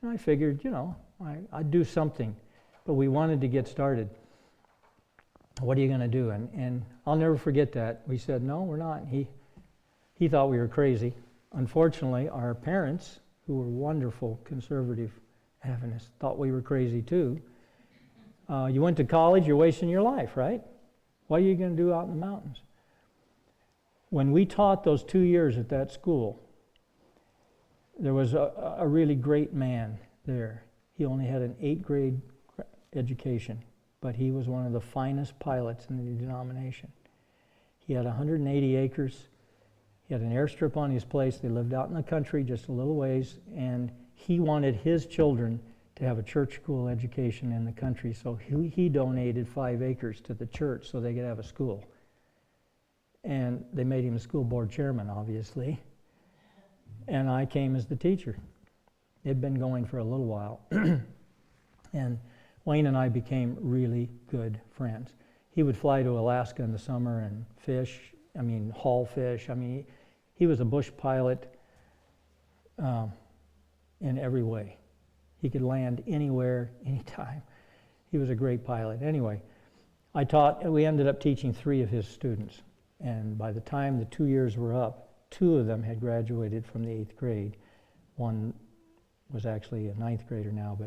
And I figured, I'd do something. But we wanted to get started. What are you going to do? And I'll never forget that. We said, no, we're not. He thought we were crazy. Unfortunately, our parents, who were wonderful conservative Adventists, thought we were crazy too. You went to college, you're wasting your life, right? What are you going to do out in the mountains? When we taught those 2 years at that school, there was a really great man there. He only had an 8th grade education, but he was one of the finest pilots in the denomination. He had 180 acres. He had an airstrip on his place. They lived out in the country just a little ways, and he wanted his children to have a church school education in the country, so he donated 5 acres to the church so they could have a school. And they made him a school board chairman, obviously, and I came as the teacher. It had been going for a little while, and Wayne and I became really good friends. He would fly to Alaska in the summer and fish, haul fish. He was a bush pilot in every way. He could land anywhere, anytime. He was a great pilot. Anyway, we ended up teaching 3 of his students. And by the time the 2 years were up, 2 of them had graduated from the 8th grade. One was actually a 9th grader now,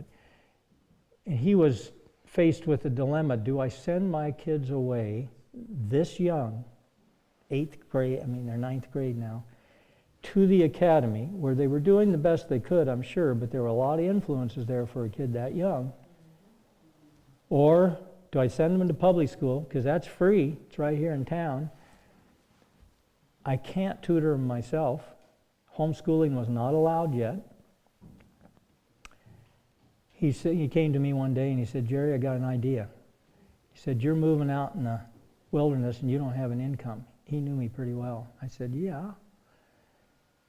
and he was faced with a dilemma. Do I send my kids away this young, 8th grade, they're 9th grade now, to the academy, where they were doing the best they could, I'm sure, but there were a lot of influences there for a kid that young? Or do I send them into public school, because that's free, it's right here in town. I can't tutor them myself. Homeschooling was not allowed yet. He came to me one day and he said, Jerry, I got an idea. He said, you're moving out in the wilderness and you don't have an income. He knew me pretty well. I said, yeah.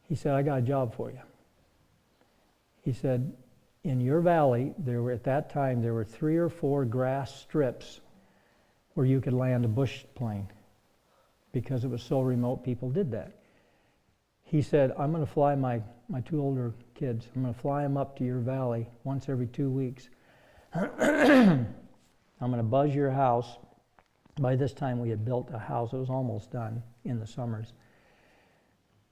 He said, I got a job for you. He said, in your valley, at that time, there were 3 or 4 grass strips where you could land a bush plane. Because it was so remote, people did that. He said, I'm going to fly my 2 older kids. I'm going to fly them up to your valley once every 2 weeks. I'm going to buzz your house. By this time, we had built a house. It was almost done in the summers.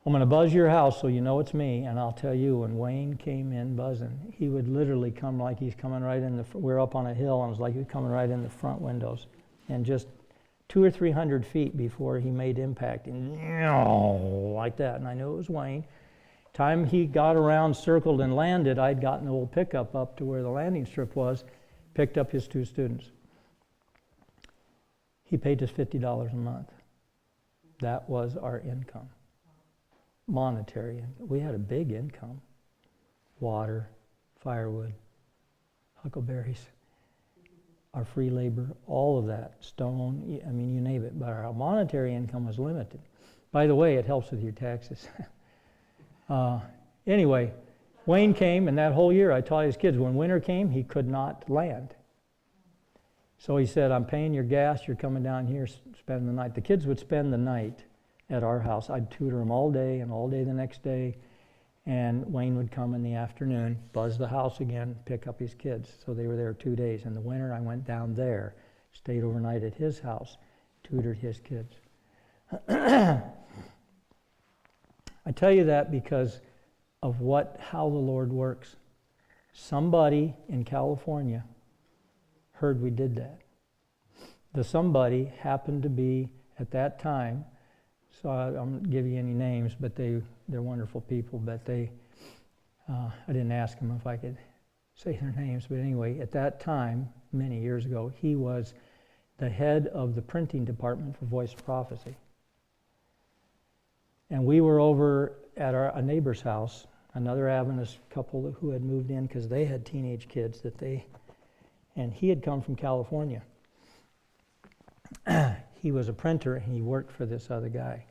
I'm going to buzz your house so you know it's me, and I'll tell you, when Wayne came in buzzing, he would literally come like he's coming right in we're up on a hill, and it was like he was coming right in the front windows. And just 200 or 300 feet before he made impact, and like that, and I knew it was Wayne. Time he got around, circled, and landed, I'd gotten the old pickup up to where the landing strip was, picked up his 2 students. He paid us $50 a month. That was our income. Monetary income. We had a big income. Water, firewood, huckleberries, our free labor, all of that, stone, you name it. But our monetary income was limited. By the way, it helps with your taxes. Anyway, Wayne came, and that whole year I taught his kids. When winter came, he could not land. So he said, I'm paying your gas, you're coming down here, spending the night. The kids would spend the night at our house. I'd tutor them all day and all day the next day. And Wayne would come in the afternoon, buzz the house again, pick up his kids. So they were there 2 days. In the winter, I went down there, stayed overnight at his house, tutored his kids. I tell you that because of how the Lord works. Somebody in California heard we did that. The somebody happened to be, at that time, so I won't give you any names, but they're wonderful people, but I didn't ask them if I could say their names, but anyway, at that time, many years ago, he was the head of the printing department for Voice of Prophecy. And we were over at a neighbor's house, another Adventist couple who had moved in because they had teenage kids and he had come from California. He was a printer and he worked for this other guy.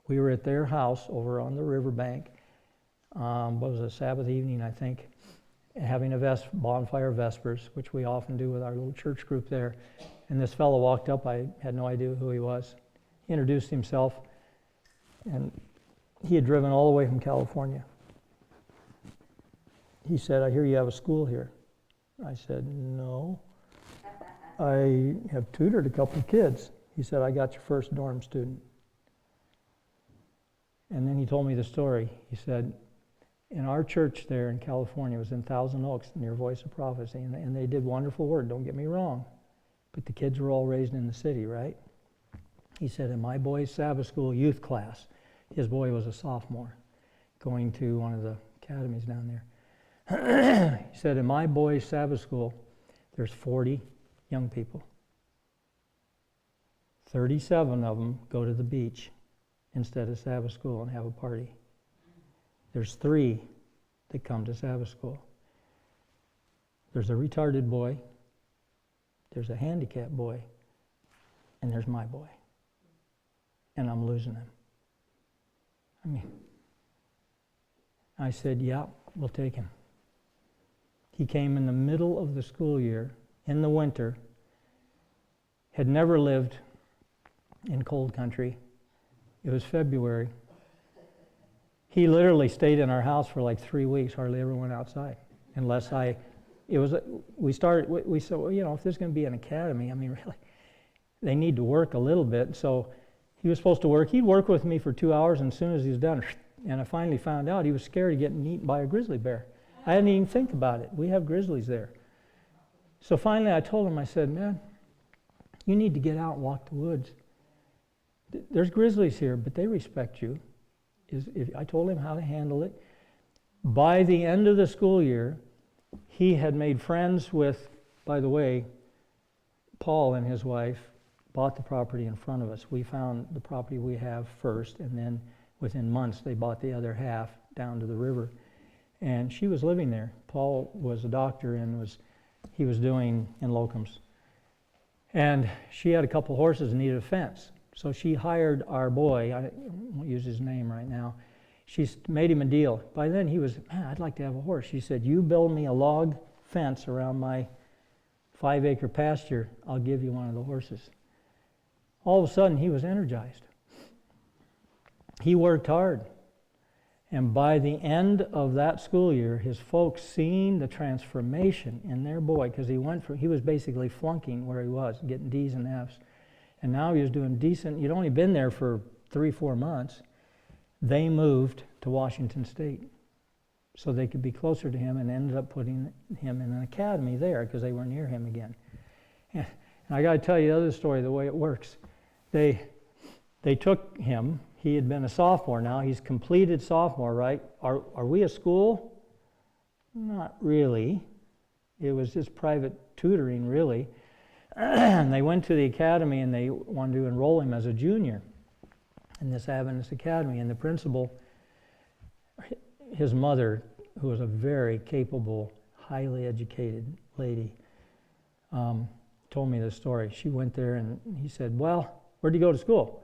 We were at their house over on the riverbank. What was it, Sabbath evening, I think, having a bonfire vespers, which we often do with our little church group there. And this fellow walked up. I had no idea who he was. He introduced himself, and he had driven all the way from California. He said, "I hear you have a school here." I said, "No. I have tutored a couple of kids." He said, "I got your first dorm student." And then he told me the story. He said, in our church there in California, it was in Thousand Oaks, near Voice of Prophecy, and they did wonderful work, don't get me wrong. But the kids were all raised in the city, right? He said, in my boy's Sabbath school youth class, his boy was a sophomore, going to one of the academies down there. He said, in my boy's Sabbath school, there's 40 young people. 37 of them go to the beach instead of Sabbath school and have a party. There's 3 that come to Sabbath school. There's a retarded boy, there's a handicapped boy, and there's my boy. And I'm losing him. I mean, I said, yeah, we'll take him. He came in the middle of the school year, in the winter, had never lived in cold country. It was February. He literally stayed in our house for like 3 weeks, hardly ever went outside. We said, well, you know, if there's going to be an academy, I mean, really, they need to work a little bit. So he was supposed to work. He'd work with me for 2 hours, and as soon as he was done, and I finally found out he was scared of getting eaten by a grizzly bear. I didn't even think about it. We have grizzlies there. So finally I told him, I said, man, you need to get out and walk the woods. There's grizzlies here, but they respect you. I told him how to handle it. By the end of the school year, he had made friends with, by the way, Paul and his wife bought the property in front of us. We found the property we have first, and then within months they bought the other half down to the river. And she was living there. Paul was a doctor and he was doing in locums. And she had a couple horses and needed a fence. So she hired our boy, I won't use his name right now, she made him a deal. By then he was, man, I'd like to have a horse. She said, you build me a log fence around my 5-acre pasture, I'll give you one of the horses. All of a sudden he was energized. He worked hard. And by the end of that school year, his folks seen the transformation in their boy, because he was basically flunking where he was, getting D's and F's. And now he was doing decent. He'd only been there for 3-4 months. They moved to Washington State so they could be closer to him, and ended up putting him in an academy there because they were near him again. And I got to tell you the other story, the way it works. They took him. He had been a sophomore now. He's completed sophomore, right? Are we a school? Not really. It was just private tutoring, really. And they went to the academy and they wanted to enroll him as a junior in this Adventist academy. And the principal, his mother, who was a very capable, highly educated lady, told me this story. She went there and he said, well, where'd you go to school?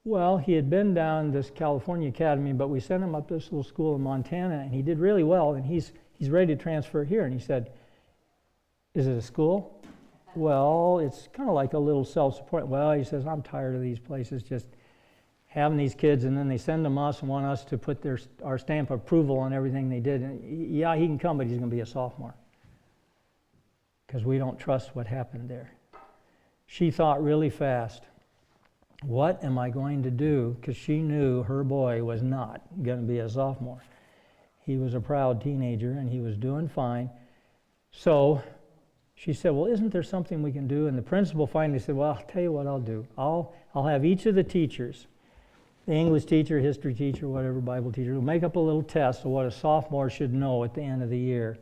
Well, he had been down this California academy, but we sent him up to this little school in Montana, and he did really well, and he's ready to transfer here. And he said, is it a school? Well, it's kind of like a little self-support. Well, he says, I'm tired of these places just, having these kids, and then they send them us and want us to put our stamp of approval on everything they did. And yeah, he can come, but he's going to be a sophomore because we don't trust what happened there. She thought really fast, what am I going to do? Because she knew her boy was not going to be a sophomore. He was a proud teenager, and he was doing fine. So she said, well, isn't there something we can do? And the principal finally said, well, I'll tell you what I'll do. I'll have each of the teachers, the English teacher, history teacher, whatever, Bible teacher, will make up a little test of what a sophomore should know at the end of the year.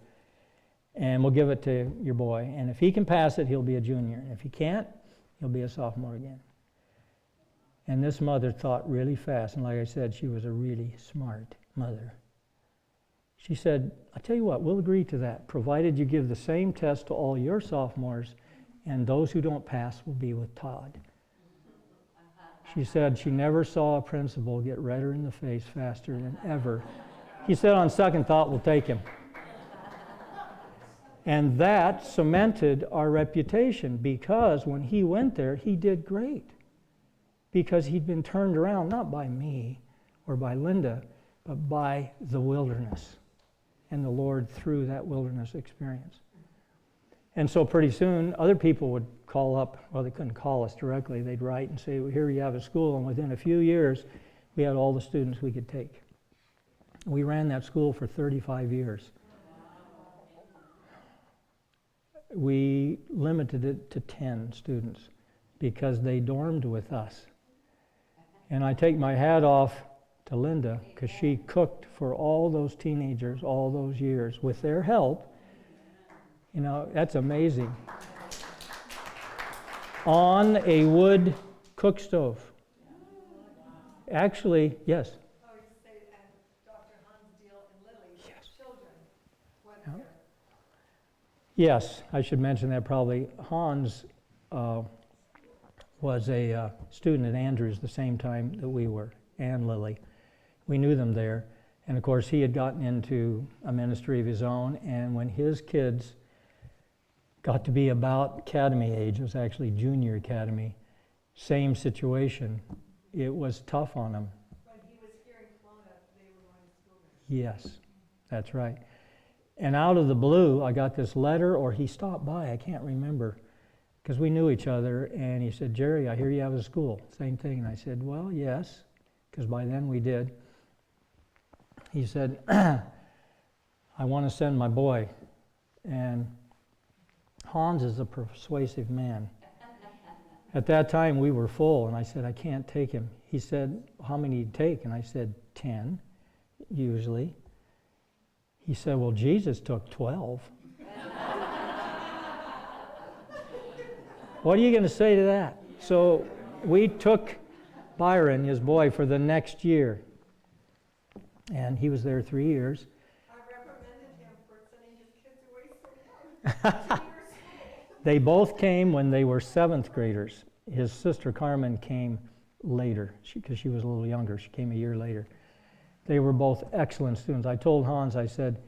And we'll give it to your boy. And if he can pass it, he'll be a junior. And if he can't, he'll be a sophomore again. And this mother thought really fast. And like I said, she was a really smart mother. She said, I'll tell you what, we'll agree to that, provided you give the same test to all your sophomores, and those who don't pass will be with Todd. She said she never saw a principal get redder in the face faster than ever. He said, on second thought, we'll take him. And that cemented our reputation, because when he went there, he did great. Because he'd been turned around, not by me or by Linda, but by the wilderness and the Lord through that wilderness experience. And so pretty soon, other people would call up, well, they couldn't call us directly, they'd write and say, well, here you have a school, and within a few years, we had all the students we could take. We ran that school for 35 years. We limited it to 10 students because they dormed with us. And I take my hat off to Linda, because she cooked for all those teenagers all those years with their help. You know, that's amazing. On a wood cook stove. Actually, yes. Oh, you say, and Dr. Hans Deal and Lily, Yes. children, went Yeah. there. Yes, I should mention that probably. Hans was a student at Andrews the same time that we were, and Lily. We knew them there. And of course, he had gotten into a ministry of his own, and when his kids got to be about academy age, it was actually junior academy, same situation. It was tough on them. When he was here in Kelowna, they were going to school there. Yes, that's right. And out of the blue, I got this letter, or he stopped by, I can't remember, because we knew each other, and he said, Jerry, I hear you have a school. Same thing. And I said, well, yes, because by then we did. He said, I want to send my boy. And Hans is a persuasive man. At that time, we were full, and I said, I can't take him. He said, how many do you take? And I said, 10, usually. He said, well, Jesus took 12. What are you going to say to that? So we took Byron, his boy, for the next year. And he was there 3 years. I reprimanded him for sending his kids away so young. Junior school. They both came when they were 7th graders. His sister Carmen came later, because she was a little younger. She came a year later. They were both excellent students. I told Hans, I said,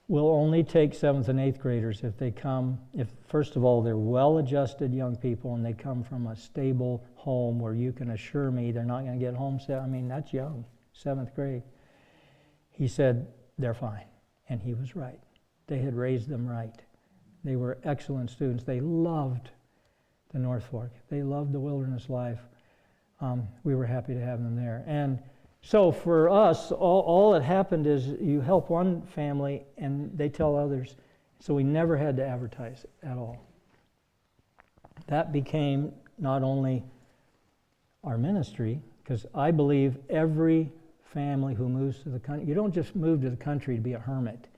we'll only take 7th and 8th graders if they come, if first of all, they're well-adjusted young people and they come from a stable home where you can assure me they're not going to get homesick. I mean, that's young, 7th grade. He said, they're fine. And he was right. They had raised them right. They were excellent students. They loved the North Fork. They loved the wilderness life. We were happy to have them there. And so for us, all that happened is you help one family and they tell others. So we never had to advertise at all. That became not only our ministry, because I believe every family who moves to the country, you don't just move to the country to be a hermit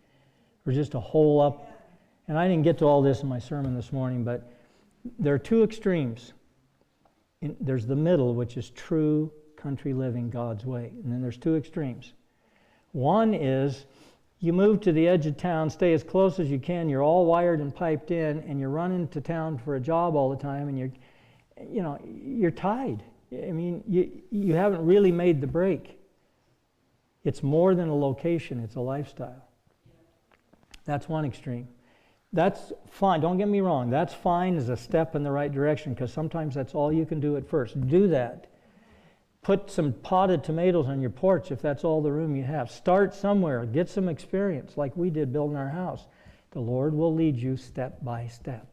or just to hole up. And I didn't get to all this in my sermon this morning, but there are two extremes. There's the middle, which is true country living God's way. And then there's two extremes. One is you move to the edge of town, stay as close as you can, you're all wired and piped in, and you're running to town for a job all the time, and you're tied. I mean, you haven't really made the break. It's more than a location, it's a lifestyle. That's one extreme. That's fine, don't get me wrong, that's fine as a step in the right direction, because sometimes that's all you can do at first. Do that. put some potted tomatoes on your porch if that's all the room you have. Start somewhere. Get some experience like we did building our house. The Lord will lead you step by step.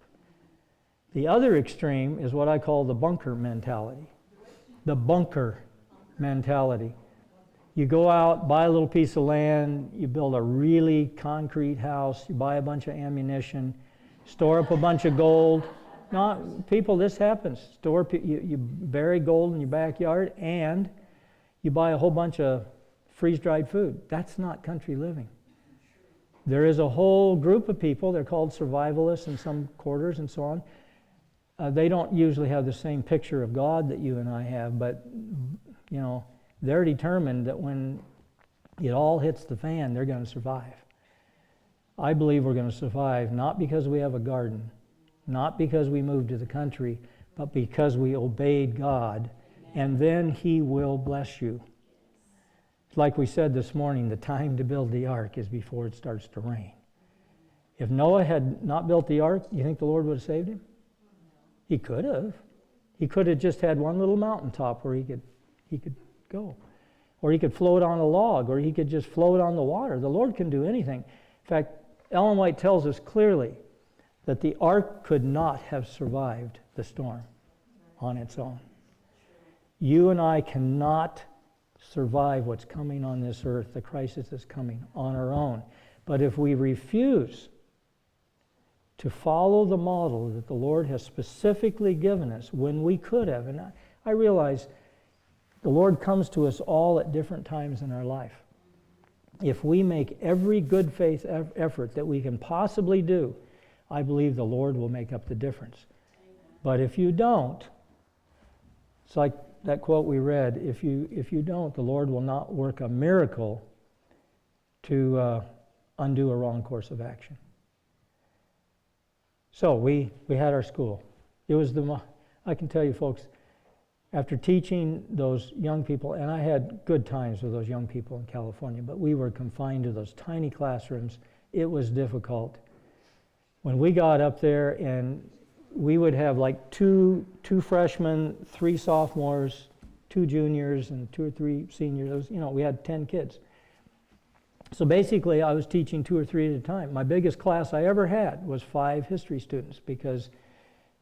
The other extreme is what I call the bunker mentality. The bunker mentality. You go out, buy a little piece of land, you build a really concrete house, you buy a bunch of ammunition, store up a bunch of gold. People, this happens. You bury gold in your backyard, and you buy a whole bunch of freeze-dried food. That's not country living. There is a whole group of people, they're called survivalists in some quarters and so on. They don't usually have the same picture of God that you and I have, but they're determined that when it all hits the fan, they're going to survive. I believe we're going to survive not because we have a garden, not because we moved to the country, but because we obeyed God, and then He will bless you. Like we said this morning, the time to build the ark is before it starts to rain. If Noah had not built the ark, you think the Lord would have saved him? He could have. He could have just had one little mountaintop where he could go. Or he could float on a log, or he could just float on the water. The Lord can do anything. In fact, Ellen White tells us clearly that the ark could not have survived the storm on its own. You and I cannot survive what's coming on this earth, the crisis that's coming, on our own. But if we refuse to follow the model that the Lord has specifically given us when we could have, and I realize the Lord comes to us all at different times in our life. If we make every good faith effort that we can possibly do, I believe the Lord will make up the difference. But if you don't, it's like that quote we read, if you don't, the Lord will not work a miracle to undo a wrong course of action. So we had our school. It was I can tell you folks, after teaching those young people, and I had good times with those young people in California, but we were confined to those tiny classrooms. It was difficult. When we got up there, and we would have like two freshmen, 3 sophomores, 2 juniors, and 2 or 3 seniors. We had 10 kids. So basically, I was teaching 2 or 3 at a time. My biggest class I ever had was 5 history students, because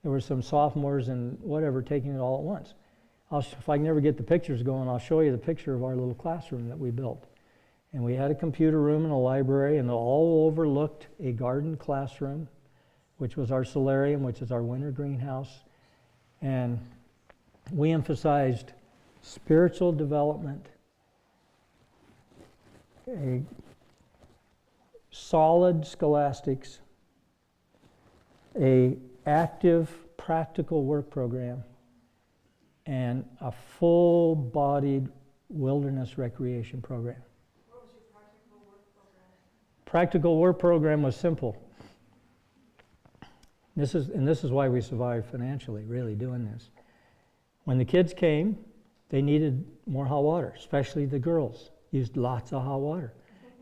there were some sophomores and whatever taking it all at once. If I can never get the pictures going, I'll show you the picture of our little classroom that we built. And we had a computer room and a library, and it all overlooked a garden classroom, which was our solarium, which is our winter greenhouse. And we emphasized spiritual development, a solid scholastics, a active practical work program, and a full-bodied wilderness recreation program. What was your practical work program? Practical work program was simple. This is why we survived financially, really doing this. When the kids came, they needed more hot water, especially the girls used lots of hot water.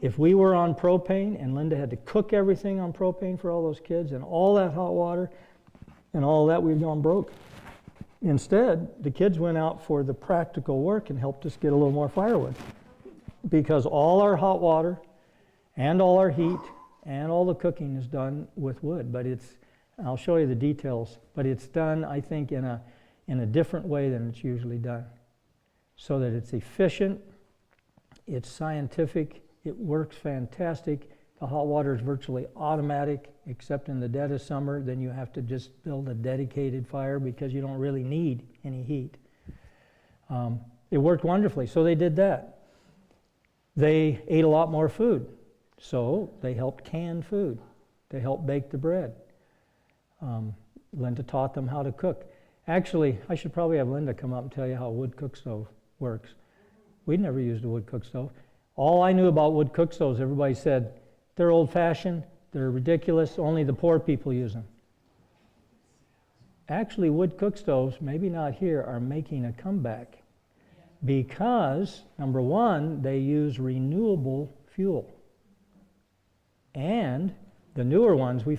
If we were on propane and Linda had to cook everything on propane for all those kids and all that hot water and all that, we'd gone broke. Instead, the kids went out for the practical work and helped us get a little more firewood, because all our hot water and all our heat and all the cooking is done with wood. But I'll show you the details, but it's done, I think, in a different way than it's usually done, so that it's efficient, it's scientific, it works fantastic. The hot water is virtually automatic, except in the dead of summer. Then you have to just build a dedicated fire because you don't really need any heat. It worked wonderfully, so they did that. They ate a lot more food, so they helped can food. They helped bake the bread. Linda taught them how to cook. Actually, I should probably have Linda come up and tell you how a wood cook stove works. We'd never used a wood cook stove. All I knew about wood cook stoves, everybody said, they're old-fashioned, they're ridiculous, only the poor people use them. Actually, wood cook stoves, maybe not here, are making a comeback because, number one, they use renewable fuel. And the newer ones, we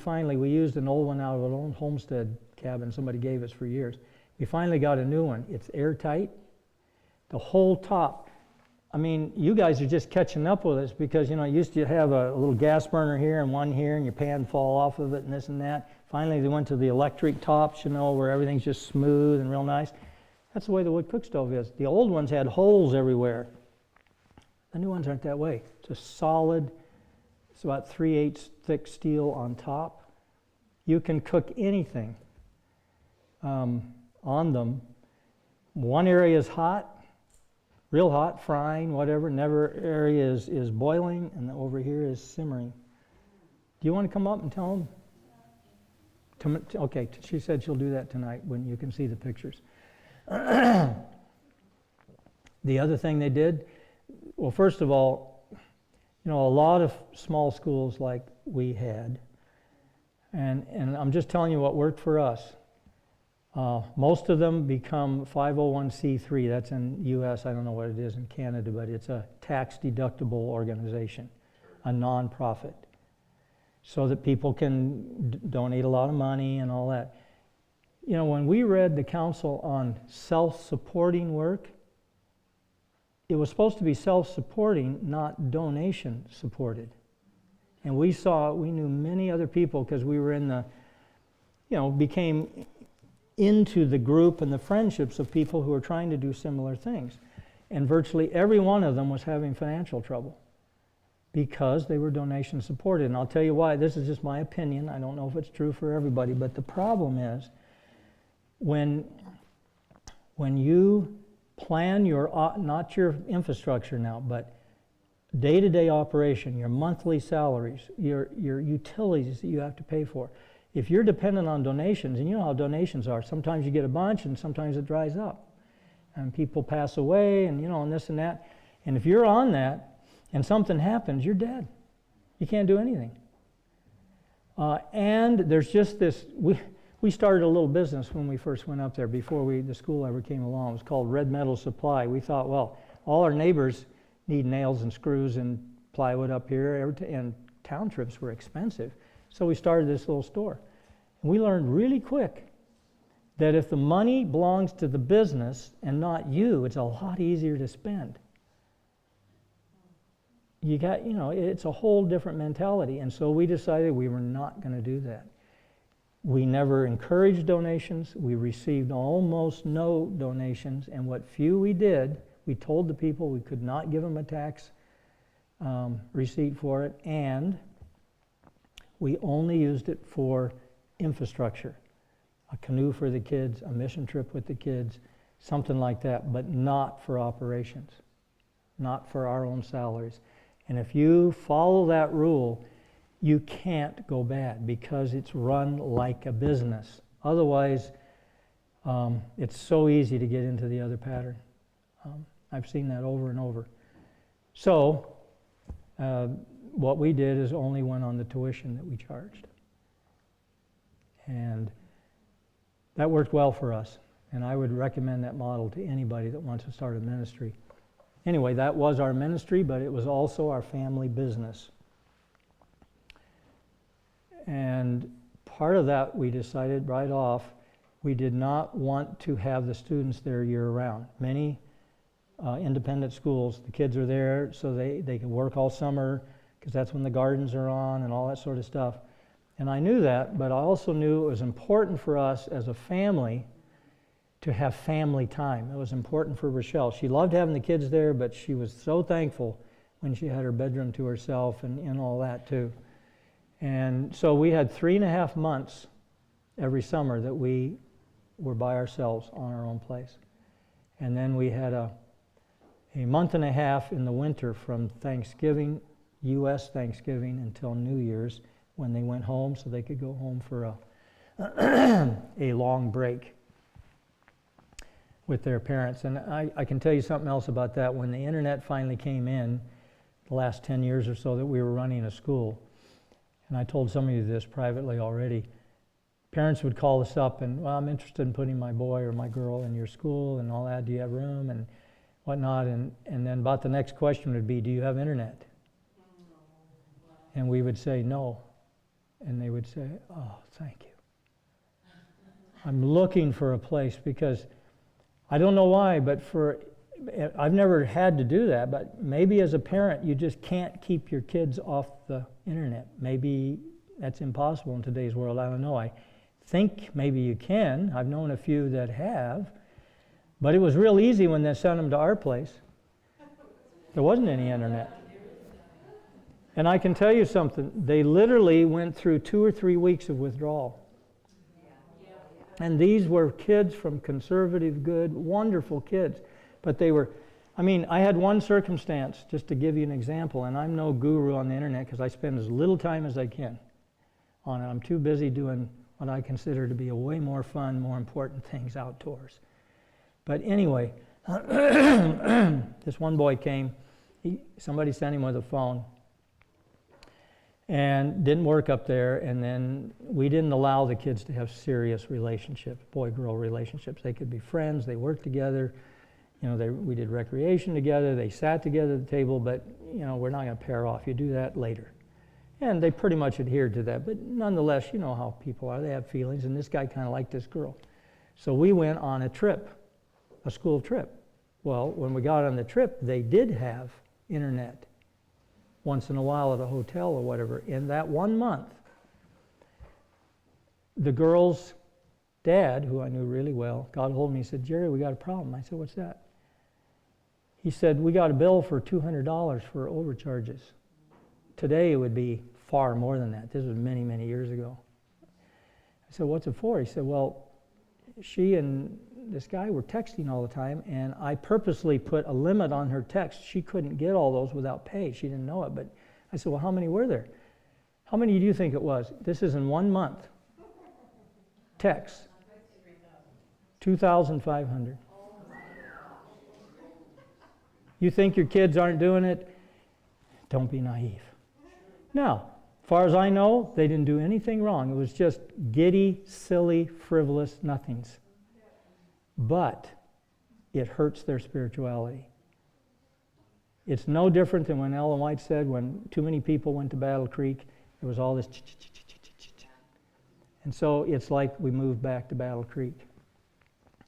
used an old one out of an old homestead cabin somebody gave us for years. We finally got a new one. It's airtight. The whole top. I mean, you guys are just catching up with us because, you used to have a little gas burner here and one here and your pan fall off of it and this and that. Finally, they went to the electric tops, where everything's just smooth and real nice. That's the way the wood cook stove is. The old ones had holes everywhere. The new ones aren't that way. It's a solid, it's about 3/8 thick steel on top. You can cook anything on them. One area is hot, real hot, frying, whatever. Another area is boiling, and over here is simmering. Do you want to come up and tell them? Okay, she said she'll do that tonight when you can see the pictures. The other thing they did, well, first of all, a lot of small schools like we had, and I'm just telling you what worked for us. Most of them become 501c3. That's in U.S. I don't know what it is in Canada, but it's a tax-deductible organization, a nonprofit, so that people can donate a lot of money and all that. When we read the Council on Self-Supporting Work, it was supposed to be self-supporting, not donation-supported. And we knew many other people because we were in the, became into the group and the friendships of people who were trying to do similar things. And virtually every one of them was having financial trouble because they were donation supported. And I'll tell you why. This is just my opinion. I don't know if it's true for everybody, but the problem is when you plan your, not your infrastructure now, but day-to-day operation, your monthly salaries, your utilities that you have to pay for. If you're dependent on donations, and you know how donations are, sometimes you get a bunch and sometimes it dries up. And people pass away and, and this and that. And if you're on that and something happens, you're dead. You can't do anything. And there's just this, we started a little business when we first went up there before the school ever came along. It was called Red Metal Supply. We thought, well, all our neighbors need nails and screws and plywood up here, and town trips were expensive. So we started this little store. And we learned really quick that if the money belongs to the business and not you, it's a lot easier to spend. You got, it's a whole different mentality. And so we decided we were not going to do that. We never encouraged donations. We received almost no donations. And what few we did, we told the people we could not give them a tax receipt for it. And we only used it for infrastructure. A canoe for the kids, a mission trip with the kids, something like that, but not for operations, not for our own salaries. And if you follow that rule, you can't go bad because it's run like a business. Otherwise, it's so easy to get into the other pattern. I've seen that over and over. So, what we did is only went on the tuition that we charged. And that worked well for us. And I would recommend that model to anybody that wants to start a ministry. Anyway, that was our ministry, but it was also our family business. And part of that, we decided right off, we did not want to have the students there year-round. Many independent schools, the kids are there so they can work all summer because that's when the gardens are on and all that sort of stuff. And I knew that, but I also knew it was important for us as a family to have family time. It was important for Rochelle. She loved having the kids there, but she was so thankful when she had her bedroom to herself and all that too. And so we had 3.5 months every summer that we were by ourselves on our own place. And then we had a month and a half in the winter from Thanksgiving, U.S. Thanksgiving, until New Year's, when they went home so they could go home for a long break with their parents. And I can tell you something else about that. When the internet finally came in, the last 10 years or so that we were running a school, and I told some of you this privately already, parents would call us up and, well, I'm interested in putting my boy or my girl in your school and all that. Do you have room and whatnot? And then about the next question would be, do you have internet? And we would say no. And they would say, oh, thank you. I'm looking for a place because I don't know why, but for I've never had to do that, but maybe as a parent, you just can't keep your kids off the internet. Maybe that's impossible in today's world. I don't know. I think maybe you can. I've known a few that have. But it was real easy when they sent them to our place. There wasn't any internet. And I can tell you something. They literally went through 2 or 3 weeks of withdrawal. And these were kids from conservative, good, wonderful kids. But they were, I mean, I had one circumstance, just to give you an example, and I'm no guru on the internet because I spend as little time as I can on it. I'm too busy doing what I consider to be a way more fun, more important things outdoors. But anyway, this one boy came, somebody sent him with a phone, and didn't work up there, and then we didn't allow the kids to have serious relationships, boy-girl relationships. They could be friends, they worked together, you know, we did recreation together, they sat together at the table, but, you know, we're not going to pair off. You do that later. And they pretty much adhered to that, but nonetheless, you know how people are. They have feelings, and this guy kind of liked this girl. So we went on a trip, a school trip. Well, when we got on the trip, they did have internet once in a while at a hotel or whatever. In that 1 month, the girl's dad, who I knew really well, got a hold of me and said, "Jerry, we got a problem." I said, "What's that?" He said, "We got a bill for $200 for overcharges." Today it would be far more than that. This was many, many years ago. I said, "What's it for?" He said, "Well, she and this guy were texting all the time, and I purposely put a limit on her text. She couldn't get all those without pay. She didn't know it." But I said, "Well, how many were there?" "How many do you think it was?" This is in 1 month. Texts. 2,500. You think your kids aren't doing it? Don't be naive. Now, as far as I know, they didn't do anything wrong. It was just giddy, silly, frivolous nothings. But it hurts their spirituality. It's no different than when Ellen White said when too many people went to Battle Creek, there was all this ch-ch-ch-ch-ch-ch. And so it's like we moved back to Battle Creek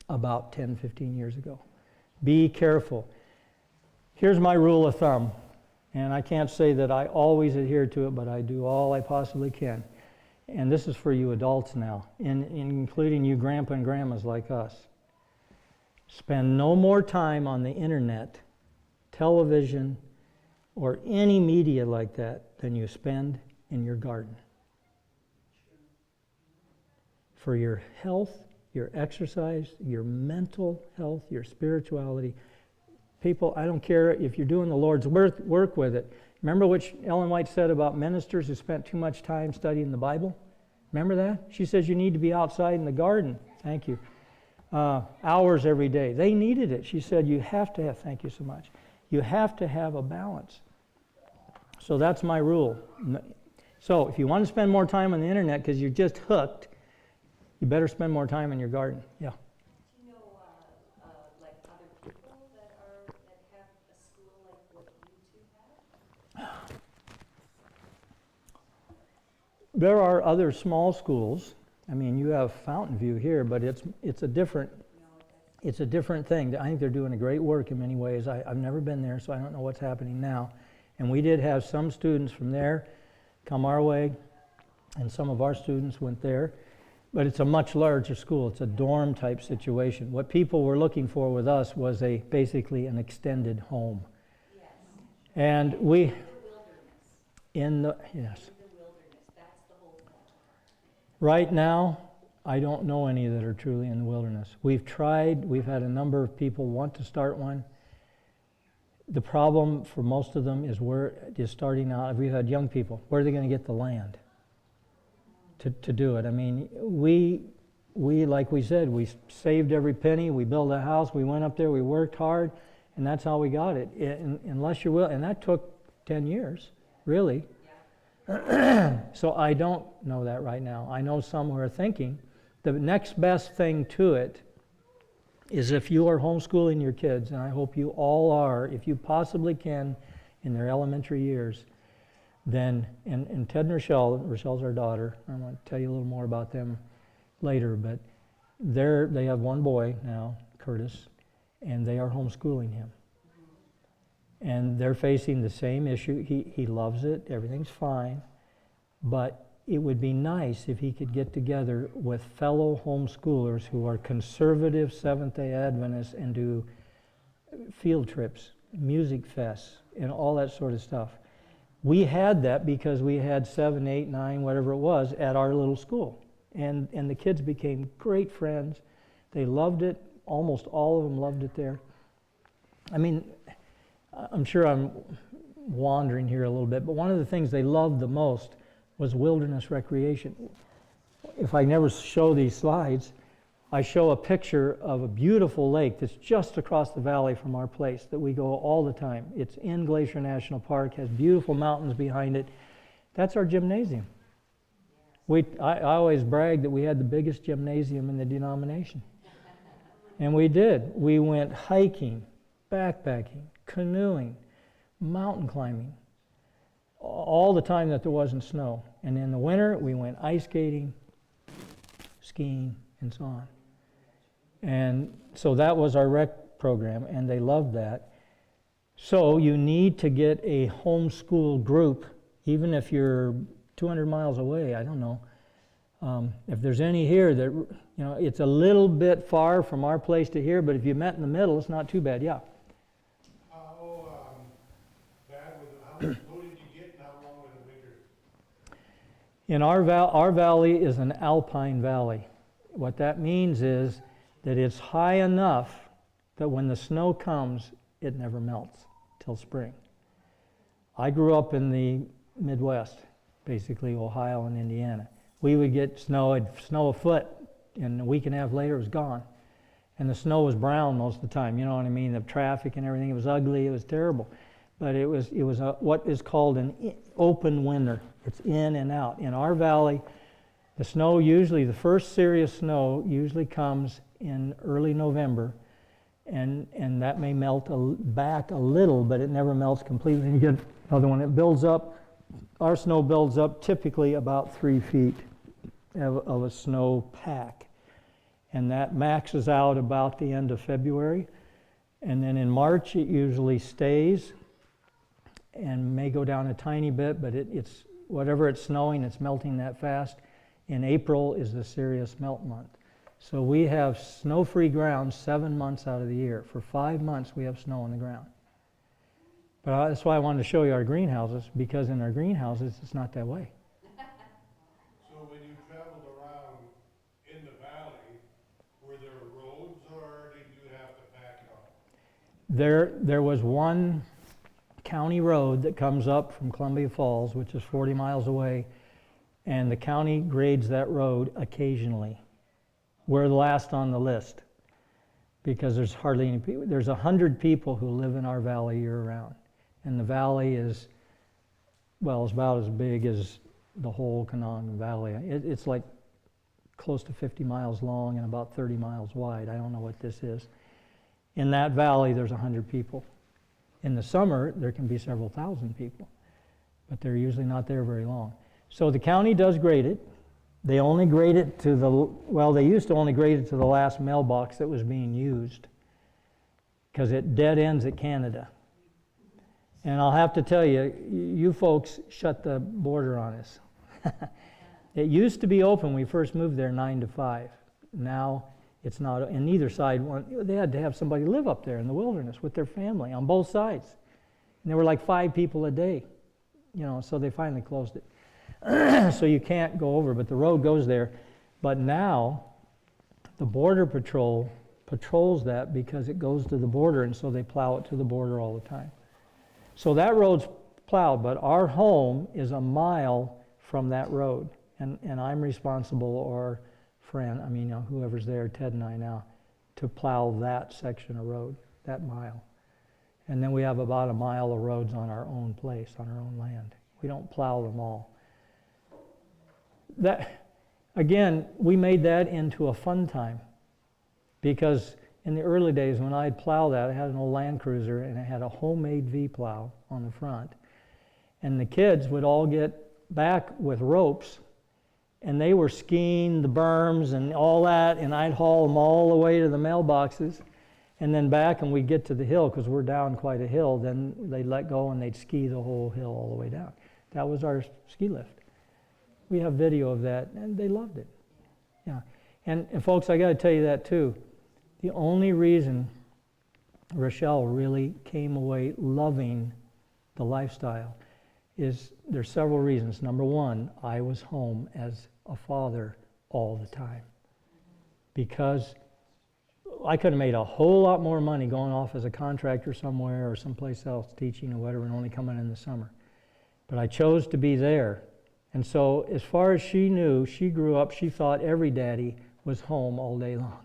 about 10, 15 years ago. Be careful. Here's my rule of thumb, and I can't say that I always adhere to it, but I do all I possibly can. And this is for you adults now, including you grandpa and grandmas like us. Spend no more time on the internet, television, or any media like that than you spend in your garden. For your health, your exercise, your mental health, your spirituality. People, I don't care if you're doing the Lord's work with it. Remember what Ellen White said about ministers who spent too much time studying the Bible? Remember that? She says you need to be outside in the garden. Thank you. Hours every day. They needed it. She said you have to have, thank you so much, you have to have a balance. So that's my rule. So if you want to spend more time on the internet because you're just hooked, you better spend more time in your garden. Yeah. Do you know, like other people that have a school like what you two have? There are other small schools. I mean, you have Fountain View here, but it's a different thing. I think they're doing a great work in many ways. I've never been there, so I don't know what's happening now. And we did have some students from there come our way, and some of our students went there. But it's a much larger school. It's a dorm type situation. What people were looking for with us was basically an extended home. Yes. And we The wilderness. yes. The wilderness. That's the whole point. Right now, I don't know any that are truly in the wilderness. We've tried. We've had a number of people want to start one. The problem for most of them is where just starting out. We've had young people. Where are they going to get the land to do it? I mean, we like we said, we saved every penny. We built a house. We went up there. We worked hard, and that's how we got it. Unless you're willing, and that took 10 years, really. So I don't know that right now. I know some who are thinking the next best thing to it is if you are homeschooling your kids, and I hope you all are, if you possibly can in their elementary years, then, and Ted and Rochelle's our daughter, I'm going to tell you a little more about them later, but they have one boy now, Curtis, and they are homeschooling him. And they're facing the same issue. He loves it, everything's fine, but it would be nice if he could get together with fellow homeschoolers who are conservative Seventh-day Adventists and do field trips, music fests, and all that sort of stuff. We had that because we had 7, 8, 9, whatever it was, at our little school. And the kids became great friends. They loved it. Almost all of them loved it there. I mean, I'm sure I'm wandering here a little bit, but one of the things they loved the most was wilderness recreation. If I never show these slides, I show a picture of a beautiful lake that's just across the valley from our place that we go all the time. It's in Glacier National Park, has beautiful mountains behind it. That's our gymnasium. I always brag that we had the biggest gymnasium in the denomination. And we did. We went hiking, backpacking, canoeing, mountain climbing, all the time that there wasn't snow. And in the winter, we went ice skating, skiing, and so on. And so that was our rec program, and they loved that. So you need to get a homeschool group, even if you're 200 miles away, I don't know. If there's any here that, you know, it's a little bit far from our place to here, but if you met in the middle, it's not too bad, yeah. How did you get and how long in the winter? In our valley is an alpine valley. What that means is that it's high enough that when the snow comes, it never melts till spring. I grew up in the Midwest, basically Ohio and Indiana. We would get snow, it'd snow a foot, and a week and a half later it was gone. And the snow was brown most of the time, you know what I mean? The traffic and everything, it was ugly, it was terrible. But it was what is called an open winter. It's in and out. In our valley, the snow usually, the first serious snow usually comes in early November, and that may melt back a little, but it never melts completely. And you get another one, it builds up. Our snow builds up typically about 3 feet of a snow pack. And that maxes out about the end of February. And then in March, it usually stays and may go down a tiny bit, but it's whatever it's snowing, it's melting that fast. In April is the serious melt month. So we have snow-free ground 7 months out of the year. For 5 months, we have snow on the ground. But that's why I wanted to show you our greenhouses, because in our greenhouses, it's not that way. So when you traveled around in the valley, were there roads or did you have to pack it up? There was one county road that comes up from Columbia Falls, which is 40 miles away, and the county grades that road occasionally. We're the last on the list because there's hardly any people. There's 100 people who live in our valley year-round, and the valley is, well, it's about as big as the whole Kanawha Valley. It's like close to 50 miles long and about 30 miles wide. I don't know what this is. In that valley, there's 100 people. In the summer, there can be several thousand people, but they're usually not there very long. So the county does grade it. They only grade it to they used to only grade it to the last mailbox that was being used because it dead ends at Canada. And I'll have to tell you, you folks shut the border on us. It used to be open when we first moved there 9 to 5. Now it's not, and neither side, they had to have somebody live up there in the wilderness with their family on both sides. And there were like 5 people a day, you know, so they finally closed it. So you can't go over, but the road goes there. But now, the Border Patrol patrols that because it goes to the border, and so they plow it to the border all the time. So that road's plowed, but our home is a mile from that road. And I'm responsible, or Fran, I mean, you know, whoever's there, Ted and I now, to plow that section of road, that mile. And then we have about a mile of roads on our own place, on our own land. We don't plow them all. That, again, we made that into a fun time because in the early days when I'd plow that, I had an old Land Cruiser and it had a homemade V-plow on the front. And the kids would all get back with ropes and they were skiing the berms and all that, and I'd haul them all the way to the mailboxes. and then back, and we'd get to the hill, because we're down quite a hill, then they'd let go and they'd ski the whole hill all the way down. That was our ski lift. We have video of that, and they loved it. Yeah. And folks, I got to tell you that too. The only reason Rochelle really came away loving the lifestyle is there's several reasons. Number one, I was home as a father all the time. Because I could have made a whole lot more money going off as a contractor somewhere or someplace else teaching or whatever and only coming in the summer. But I chose to be there. And so as far as she knew, she grew up, she thought every daddy was home all day long.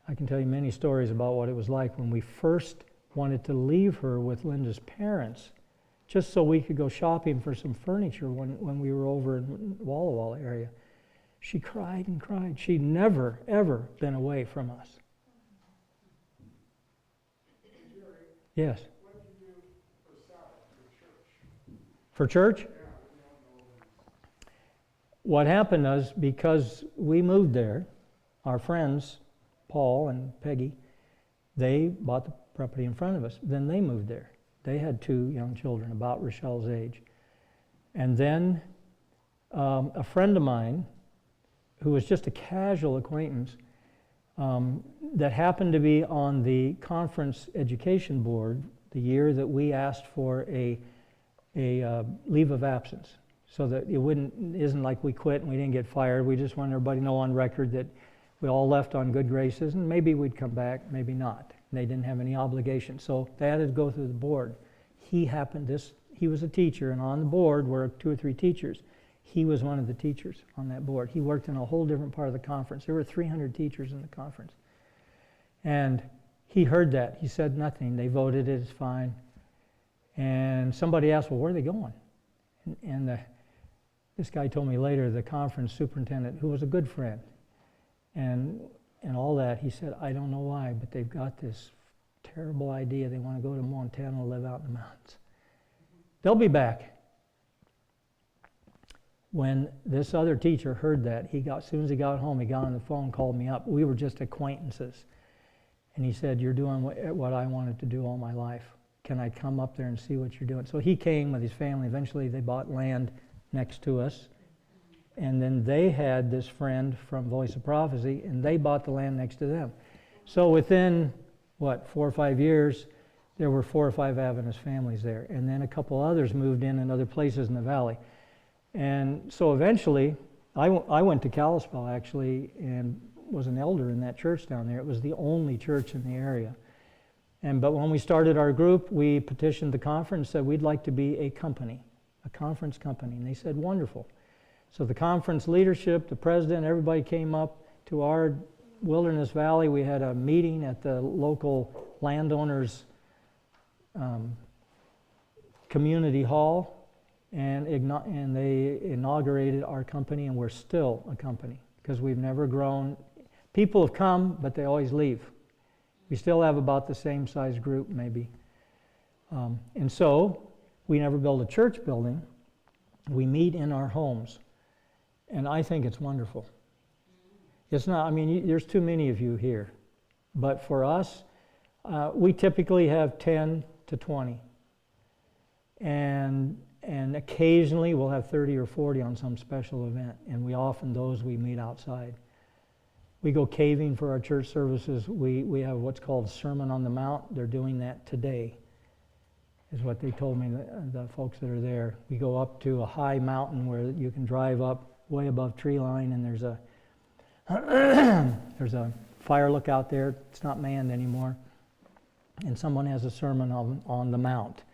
I can tell you many stories about what it was like when we first wanted to leave her with Linda's parents, just so we could go shopping for some furniture when we were over in Walla Walla area. She cried and cried. She'd never, ever been away from us. Yes? What did you do for Sabbath, for church? For church? What happened was, because we moved there, our friends, Paul and Peggy, they bought the property in front of us. Then they moved there. They had 2 young children, about Rochelle's age. And then a friend of mine, who was just a casual acquaintance, that happened to be on the conference education board the year that we asked for a leave of absence, so that isn't like we quit and we didn't get fired. We just wanted everybody to know on record that we all left on good graces, and maybe we'd come back, maybe not. They didn't have any obligation, so they had to go through the board. He was a teacher, and on the board were 2 or 3 teachers. He was one of the teachers on that board. He worked in a whole different part of the conference. There were 300 teachers in the conference. And he heard that. He said nothing. They voted it, it's fine. And somebody asked, well, where are they going? And this guy told me later, the conference superintendent, who was a good friend, and all that, he said, I don't know why, but they've got this terrible idea. They want to go to Montana and live out in the mountains. They'll be back. When this other teacher heard that, as soon as he got home, he got on the phone, called me up. We were just acquaintances. And he said, you're doing what I wanted to do all my life. Can I come up there and see what you're doing? So he came with his family. Eventually they bought land next to us. And then they had this friend from Voice of Prophecy, and they bought the land next to them. So within, 4 or 5 years, there were 4 or 5 Adventist families there. And then a couple others moved in other places in the valley. And so eventually, I went to Kalispell, actually, and was an elder in that church down there. It was the only church in the area. But when we started our group, we petitioned the conference, said we'd like to be a company, a conference company. And they said, wonderful. So the conference leadership, the president, everybody came up to our Wilderness Valley. We had a meeting at the local landowners' community hall. And they inaugurated our company, and we're still a company because we've never grown. People have come, but they always leave. We still have about the same size group, maybe. And so we never build a church building. We meet in our homes, and I think it's wonderful. It's not, there's too many of you here, but for us, we typically have 10 to 20. And occasionally we'll have 30 or 40 on some special event, and we meet outside. We go caving for our church services. We have what's called Sermon on the Mount. They're doing that today, is what they told me, the folks that are there. We go up to a high mountain where you can drive up way above tree line, and there's a fire lookout there. It's not manned anymore. And someone has a sermon on the mount.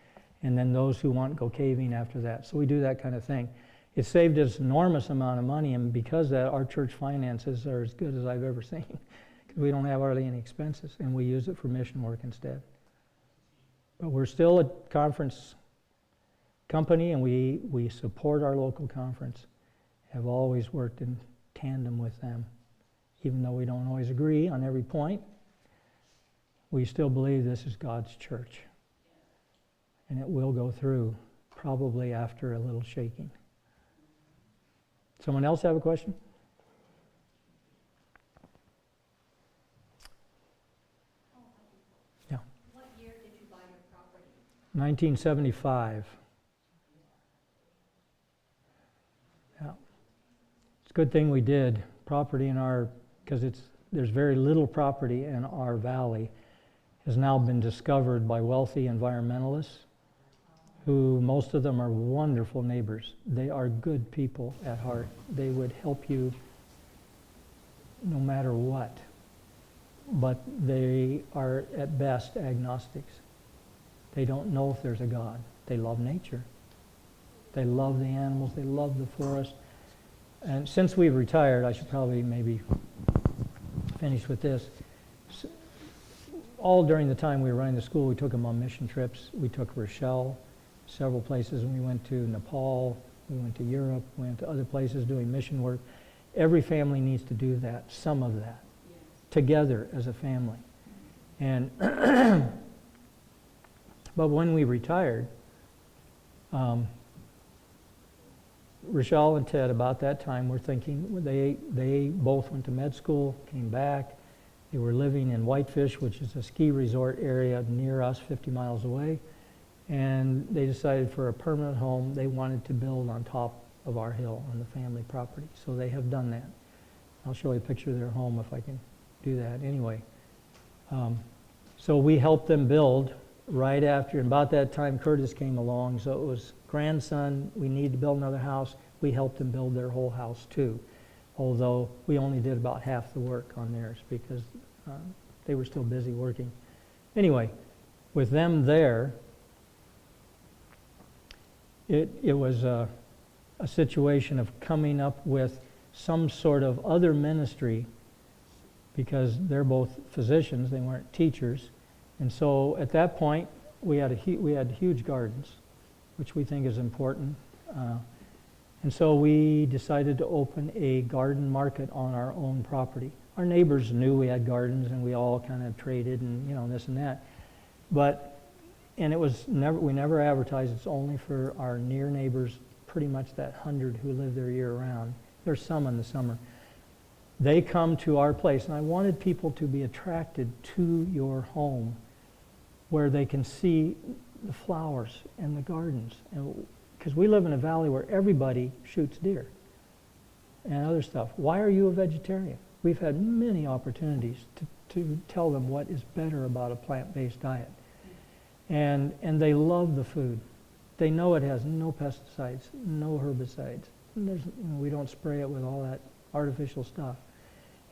And then those who want go caving after that. So we do that kind of thing. It saved us an enormous amount of money, and because of that, our church finances are as good as I've ever seen, because we don't have hardly any expenses, and we use it for mission work instead. But we're still a conference company, and we support our local conference, have always worked in tandem with them. Even though we don't always agree on every point, we still believe this is God's church. And it will go through, probably after a little shaking. Someone else have a question? 1975. Yeah. It's a good thing we did. Property in our, because there's very little property in our valley, has now been discovered by wealthy environmentalists who, most of them are wonderful neighbors. They are good people at heart. They would help you no matter what. But they are at best agnostics. They don't know if there's a God. They love nature. They love the animals. They love the forest. And since we've retired, I should probably maybe finish with this. All during the time we were running the school, we took them on mission trips. We took Rochelle, several places, and we went to Nepal, we went to Europe, we went to other places doing mission work. Every family needs to do that, some of that, together as a family. And but when we retired, Rochelle and Ted, about that time, were thinking, they both went to med school, came back. They were living in Whitefish, which is a ski resort area near us, 50 miles away. And they decided for a permanent home, they wanted to build on top of our hill on the family property. So they have done that. I'll show you a picture of their home if I can do that. Anyway, so we helped them build right after, and about that time Curtis came along, so it was grandson, we need to build another house. We helped them build their whole house too, although we only did about half the work on theirs because they were still busy working. Anyway, with them there, it was a situation of coming up with some sort of other ministry, because they're both physicians, they weren't teachers. And so at that point, we had huge gardens, which we think is important. And so we decided to open a garden market on our own property. Our neighbors knew we had gardens, and we all kind of traded and this and that. And it was we never advertised. It's only for our near neighbors, pretty much that 100 who live there year round. There's some in the summer. They come to our place, and I wanted people to be attracted to your home where they can see the flowers and the gardens. Because we live in a valley where everybody shoots deer and other stuff. Why are you a vegetarian? We've had many opportunities to tell them what is better about a plant-based diet. And they love the food. They know it has no pesticides, no herbicides. We don't spray it with all that artificial stuff.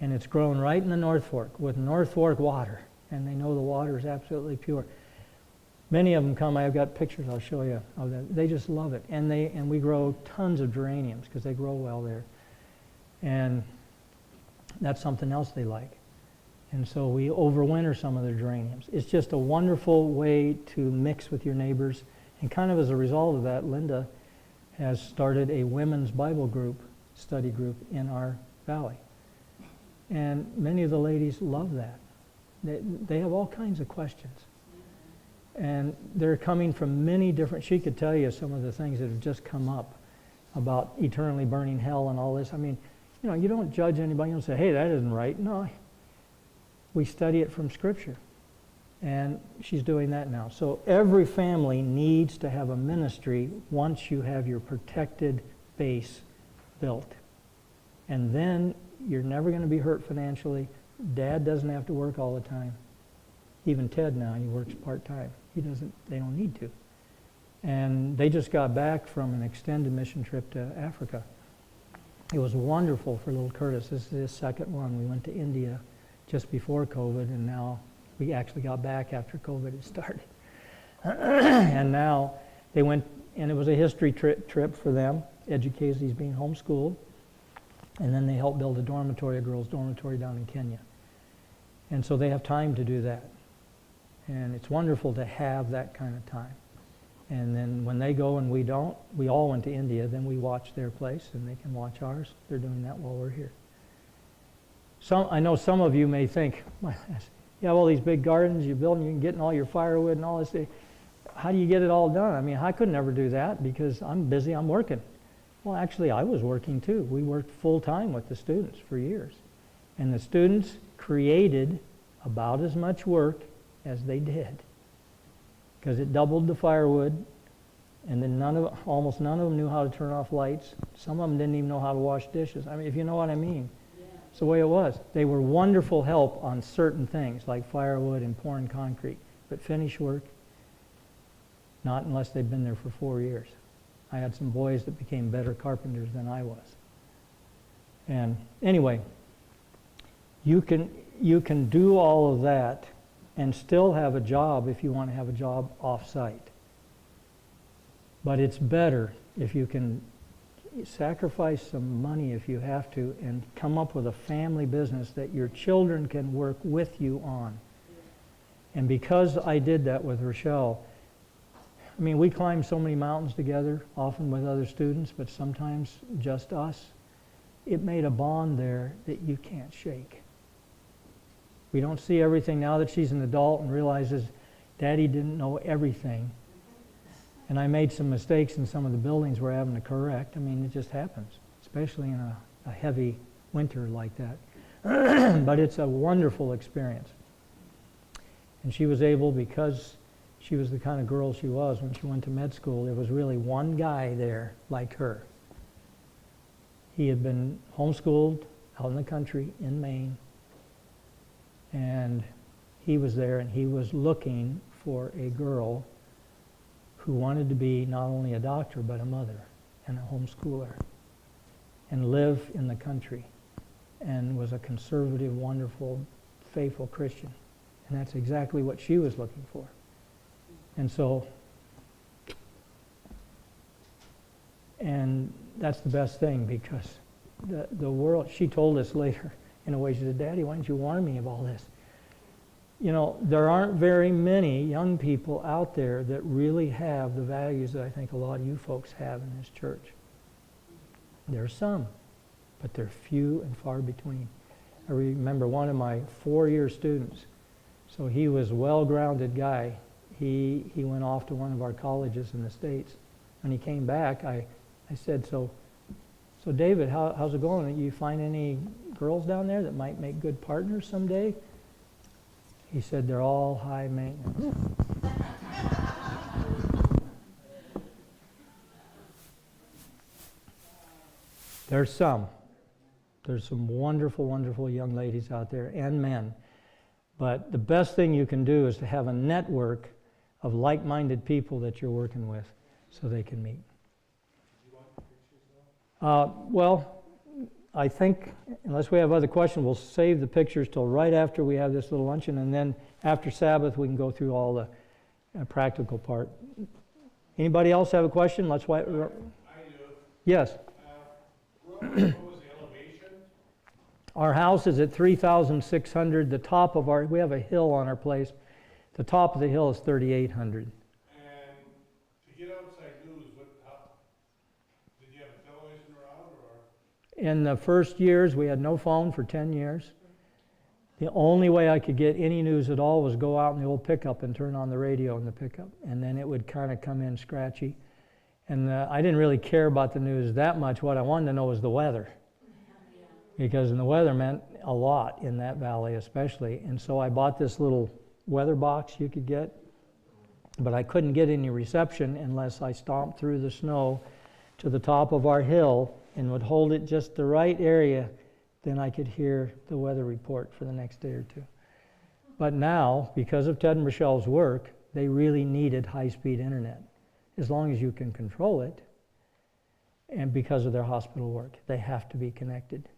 And it's grown right in the North Fork with North Fork water. And they know the water is absolutely pure. Many of them come, I've got pictures I'll show you of that. They just love it. And we grow tons of geraniums because they grow well there. And that's something else they like. And so we overwinter some of their geraniums. It's just a wonderful way to mix with your neighbors. And kind of as a result of that, Linda has started a women's Bible group, study group in our valley. And many of the ladies love that. They have all kinds of questions. And they're coming from many different, she could tell you some of the things that have just come up about eternally burning hell and all this. I mean, you don't judge anybody and say, hey, that isn't right. No, we study it from Scripture. And she's doing that now. So every family needs to have a ministry once you have your protected base built. And then you're never going to be hurt financially. Dad doesn't have to work all the time. Even Ted now, he works part-time. They don't need to. And they just got back from an extended mission trip to Africa. It was wonderful for little Curtis. This is his second one. We went to India just before COVID, and now we actually got back after COVID had started. And now they went, and it was a history trip for them. Educated, he's being homeschooled. And then they helped build a girls' dormitory down in Kenya. And so they have time to do that. And it's wonderful to have that kind of time. And then when they go and we don't, we all went to India, then we watch their place and they can watch ours. They're doing that while we're here. I know some of you may think, you have all these big gardens, you're building, you're getting all your firewood and all this. How do you get it all done? I mean, I could never do that because I'm busy, I'm working. Well, actually, I was working too. We worked full-time with the students for years. And the students created about as much work as they did. because it doubled the firewood, and then almost none of them knew how to turn off lights. Some of them didn't even know how to wash dishes. I mean, if you know what I mean. It's the way it was. They were wonderful help on certain things, like firewood and pouring concrete. But finish work, not unless they'd been there for 4 years. I had some boys that became better carpenters than I was. And anyway, you can do all of that and still have a job if you want to have a job off-site. But it's better if you can sacrifice some money if you have to and come up with a family business that your children can work with you on. And because I did that with Rochelle, I mean, we climbed so many mountains together, often with other students, but sometimes just us. It made a bond there that you can't shake. We don't see everything now that she's an adult and realizes Daddy didn't know everything. And I made some mistakes in some of the buildings we're having to correct. I mean, it just happens, especially in a heavy winter like that. But it's a wonderful experience. And she was able, because she was the kind of girl she was when she went to med school, there was really one guy there like her. He had been homeschooled out in the country in Maine. And he was there, and he was looking for a girl who wanted to be not only a doctor, but a mother and a homeschooler and live in the country, and was a conservative, wonderful, faithful Christian. And that's exactly what she was looking for. And so, and that's the best thing, because the world, she told us later, in a way, she said, Daddy, why didn't you warn me of all this? You know, there aren't very many young people out there that really have the values that I think a lot of you folks have in this church. There are some, but they're few and far between. I remember one of my 4-year students, so he was a well-grounded guy. He went off to one of our colleges in the States. When he came back, I said, so David, how's it going? You find any girls down there that might make good partners someday? He said, they're all high maintenance. There's some wonderful, wonderful young ladies out there, and men. But the best thing you can do is to have a network of like-minded people that you're working with so they can meet. Well, I think, unless we have other questions, we'll save the pictures till right after we have this little luncheon, and then after Sabbath we can go through all the practical part. Anybody else have a question? Let's wait. I do. Yes. What was the elevation? Our house is at 3,600. The top of we have a hill on our place. The top of the hill is 3,800. And to get outside news, did you have a television around, or? In the first years, we had no phone for 10 years. The only way I could get any news at all was go out in the old pickup and turn on the radio in the pickup, and then it would kind of come in scratchy. And I didn't really care about the news that much. What I wanted to know was the weather, because the weather meant a lot in that valley especially. And so I bought this little weather box you could get, but I couldn't get any reception unless I stomped through the snow to the top of our hill and would hold it just the right area. Then I could hear the weather report for the next day or two. But now, because of Ted and Rochelle's work, they really needed high-speed internet, as long as you can control it. And because of their hospital work, they have to be connected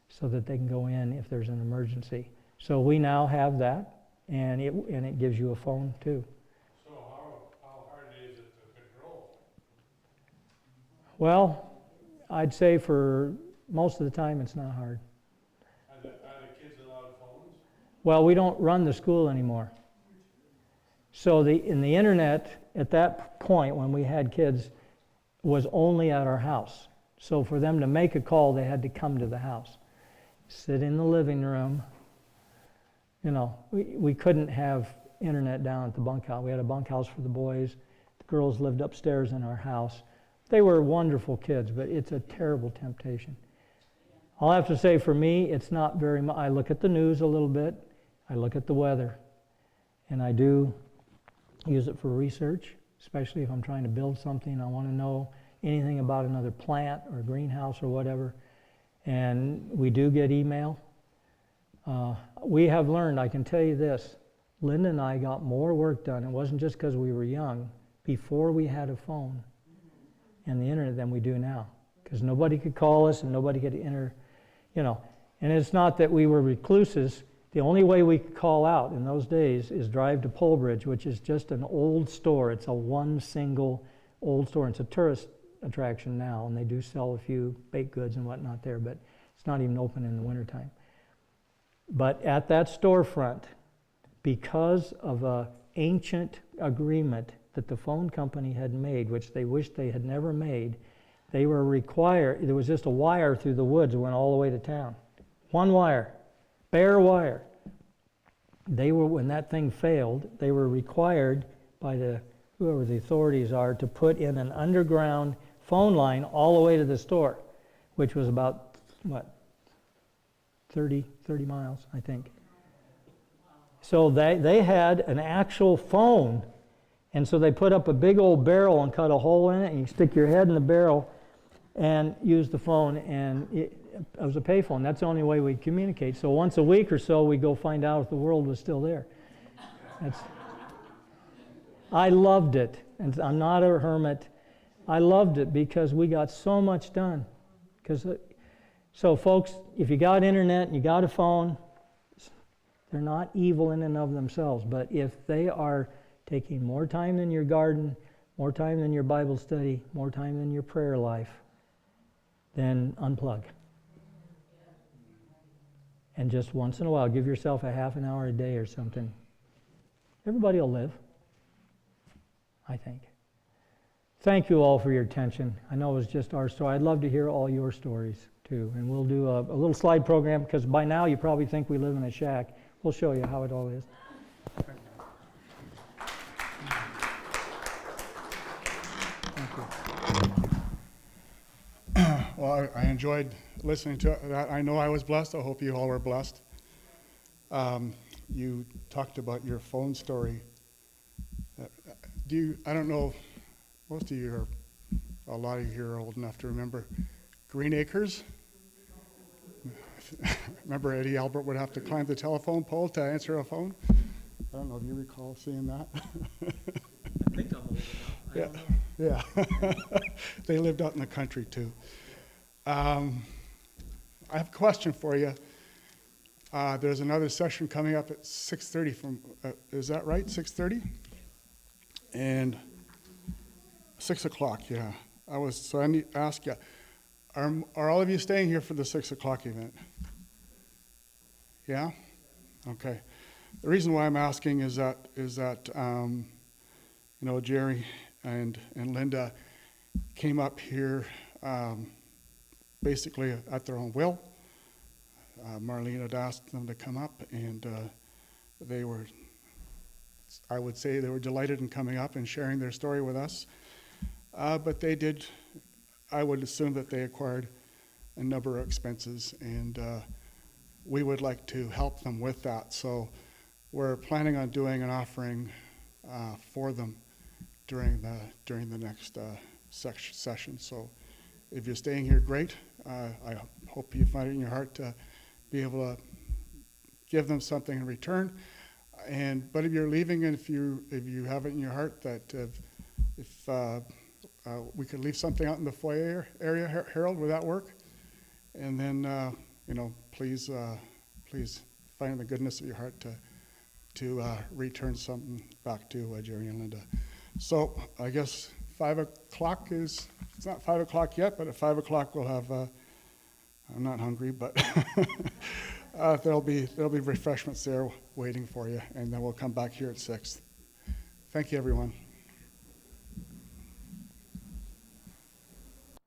so that they can go in if there's an emergency. So we now have that, and it gives you a phone too. So how hard is it to control? Well, I'd say for most of the time it's not hard. Are the kids allowed phones? Well, we don't run the school anymore. So in the internet, at that point when we had kids, was only at our house. So for them to make a call, they had to come to the house, sit in the living room. You know, we couldn't have internet down at the bunkhouse. We had a bunkhouse for the boys. The girls lived upstairs in our house. They were wonderful kids, but it's a terrible temptation. I'll have to say, for me, it's not very much. I look at the news a little bit. I look at the weather. And I do use it for research, especially if I'm trying to build something. I want to know anything about another plant or greenhouse or whatever. And we do get email. We have learned, I can tell you this, Linda and I got more work done. It wasn't just because we were young, before we had a phone and the internet than we do now. Because nobody could call us and nobody could enter, you know. And it's not that we were recluses. The only way we could call out in those days is drive to Polebridge, which is just an old store. It's a one single old store. It's a tourist attraction now, and they do sell a few baked goods and whatnot there, but it's not even open in the wintertime. But at that storefront, because of an ancient agreement that the phone company had made, which they wished they had never made, they were required, there was just a wire through the woods that went all the way to town. One wire, bare wire. They were, when that thing failed, they were required by whoever the authorities are to put in an underground phone line all the way to the store, which was about, 30 miles, I think. So they had an actual phone, and so they put up a big old barrel and cut a hole in it, and you stick your head in the barrel and use the phone, and it was a payphone. That's the only way we communicate. So once a week or so, we go find out if the world was still there. I loved it, and I'm not a hermit. I loved it because we got so much done. So folks, if you got internet and you got a phone, they're not evil in and of themselves, but if they are taking more time than your garden, more time than your Bible study, more time than your prayer life, then unplug. And just once in a while, give yourself a half an hour a day or something. Everybody will live, I think. Thank you all for your attention. I know it was just our story. I'd love to hear all your stories too. And we'll do a little slide program, because by now you probably think we live in a shack. We'll show you how it all is. Well, I enjoyed listening to that. I know I was blessed. I hope you all were blessed. You talked about your phone story. I don't know, most of you a lot of you are old enough to remember Green Acres. Remember Eddie Albert would have to climb the telephone pole to answer a phone? I don't know if you recall seeing that. I think I'm old enough. Yeah. They lived out in the country too. I have a question for you. There's another session coming up at 6:30 from, is that right, 6:30? And 6 o'clock, yeah. So I need to ask you, are all of you staying here for the 6 o'clock event? Yeah? Okay. The reason why I'm asking is that Jerry and Linda came up here basically at their own will. Marlene had asked them to come up, and they were, I would say they were delighted in coming up and sharing their story with us. But they did, I would assume that they acquired a number of expenses, and we would like to help them with that. So we're planning on doing an offering for them during the next session. So if you're staying here, great. I hope you find it in your heart to be able to give them something in return. But if you're leaving, and if you have it in your heart that if we could leave something out in the foyer area, Harold, would that work? And then please find the goodness of your heart to return something back to Jerry and Linda. So I guess 5 o'clock it's not 5 o'clock yet, but at 5 o'clock we'll have, I'm not hungry, but there'll be refreshments there waiting for you, and then we'll come back here at 6. Thank you, everyone.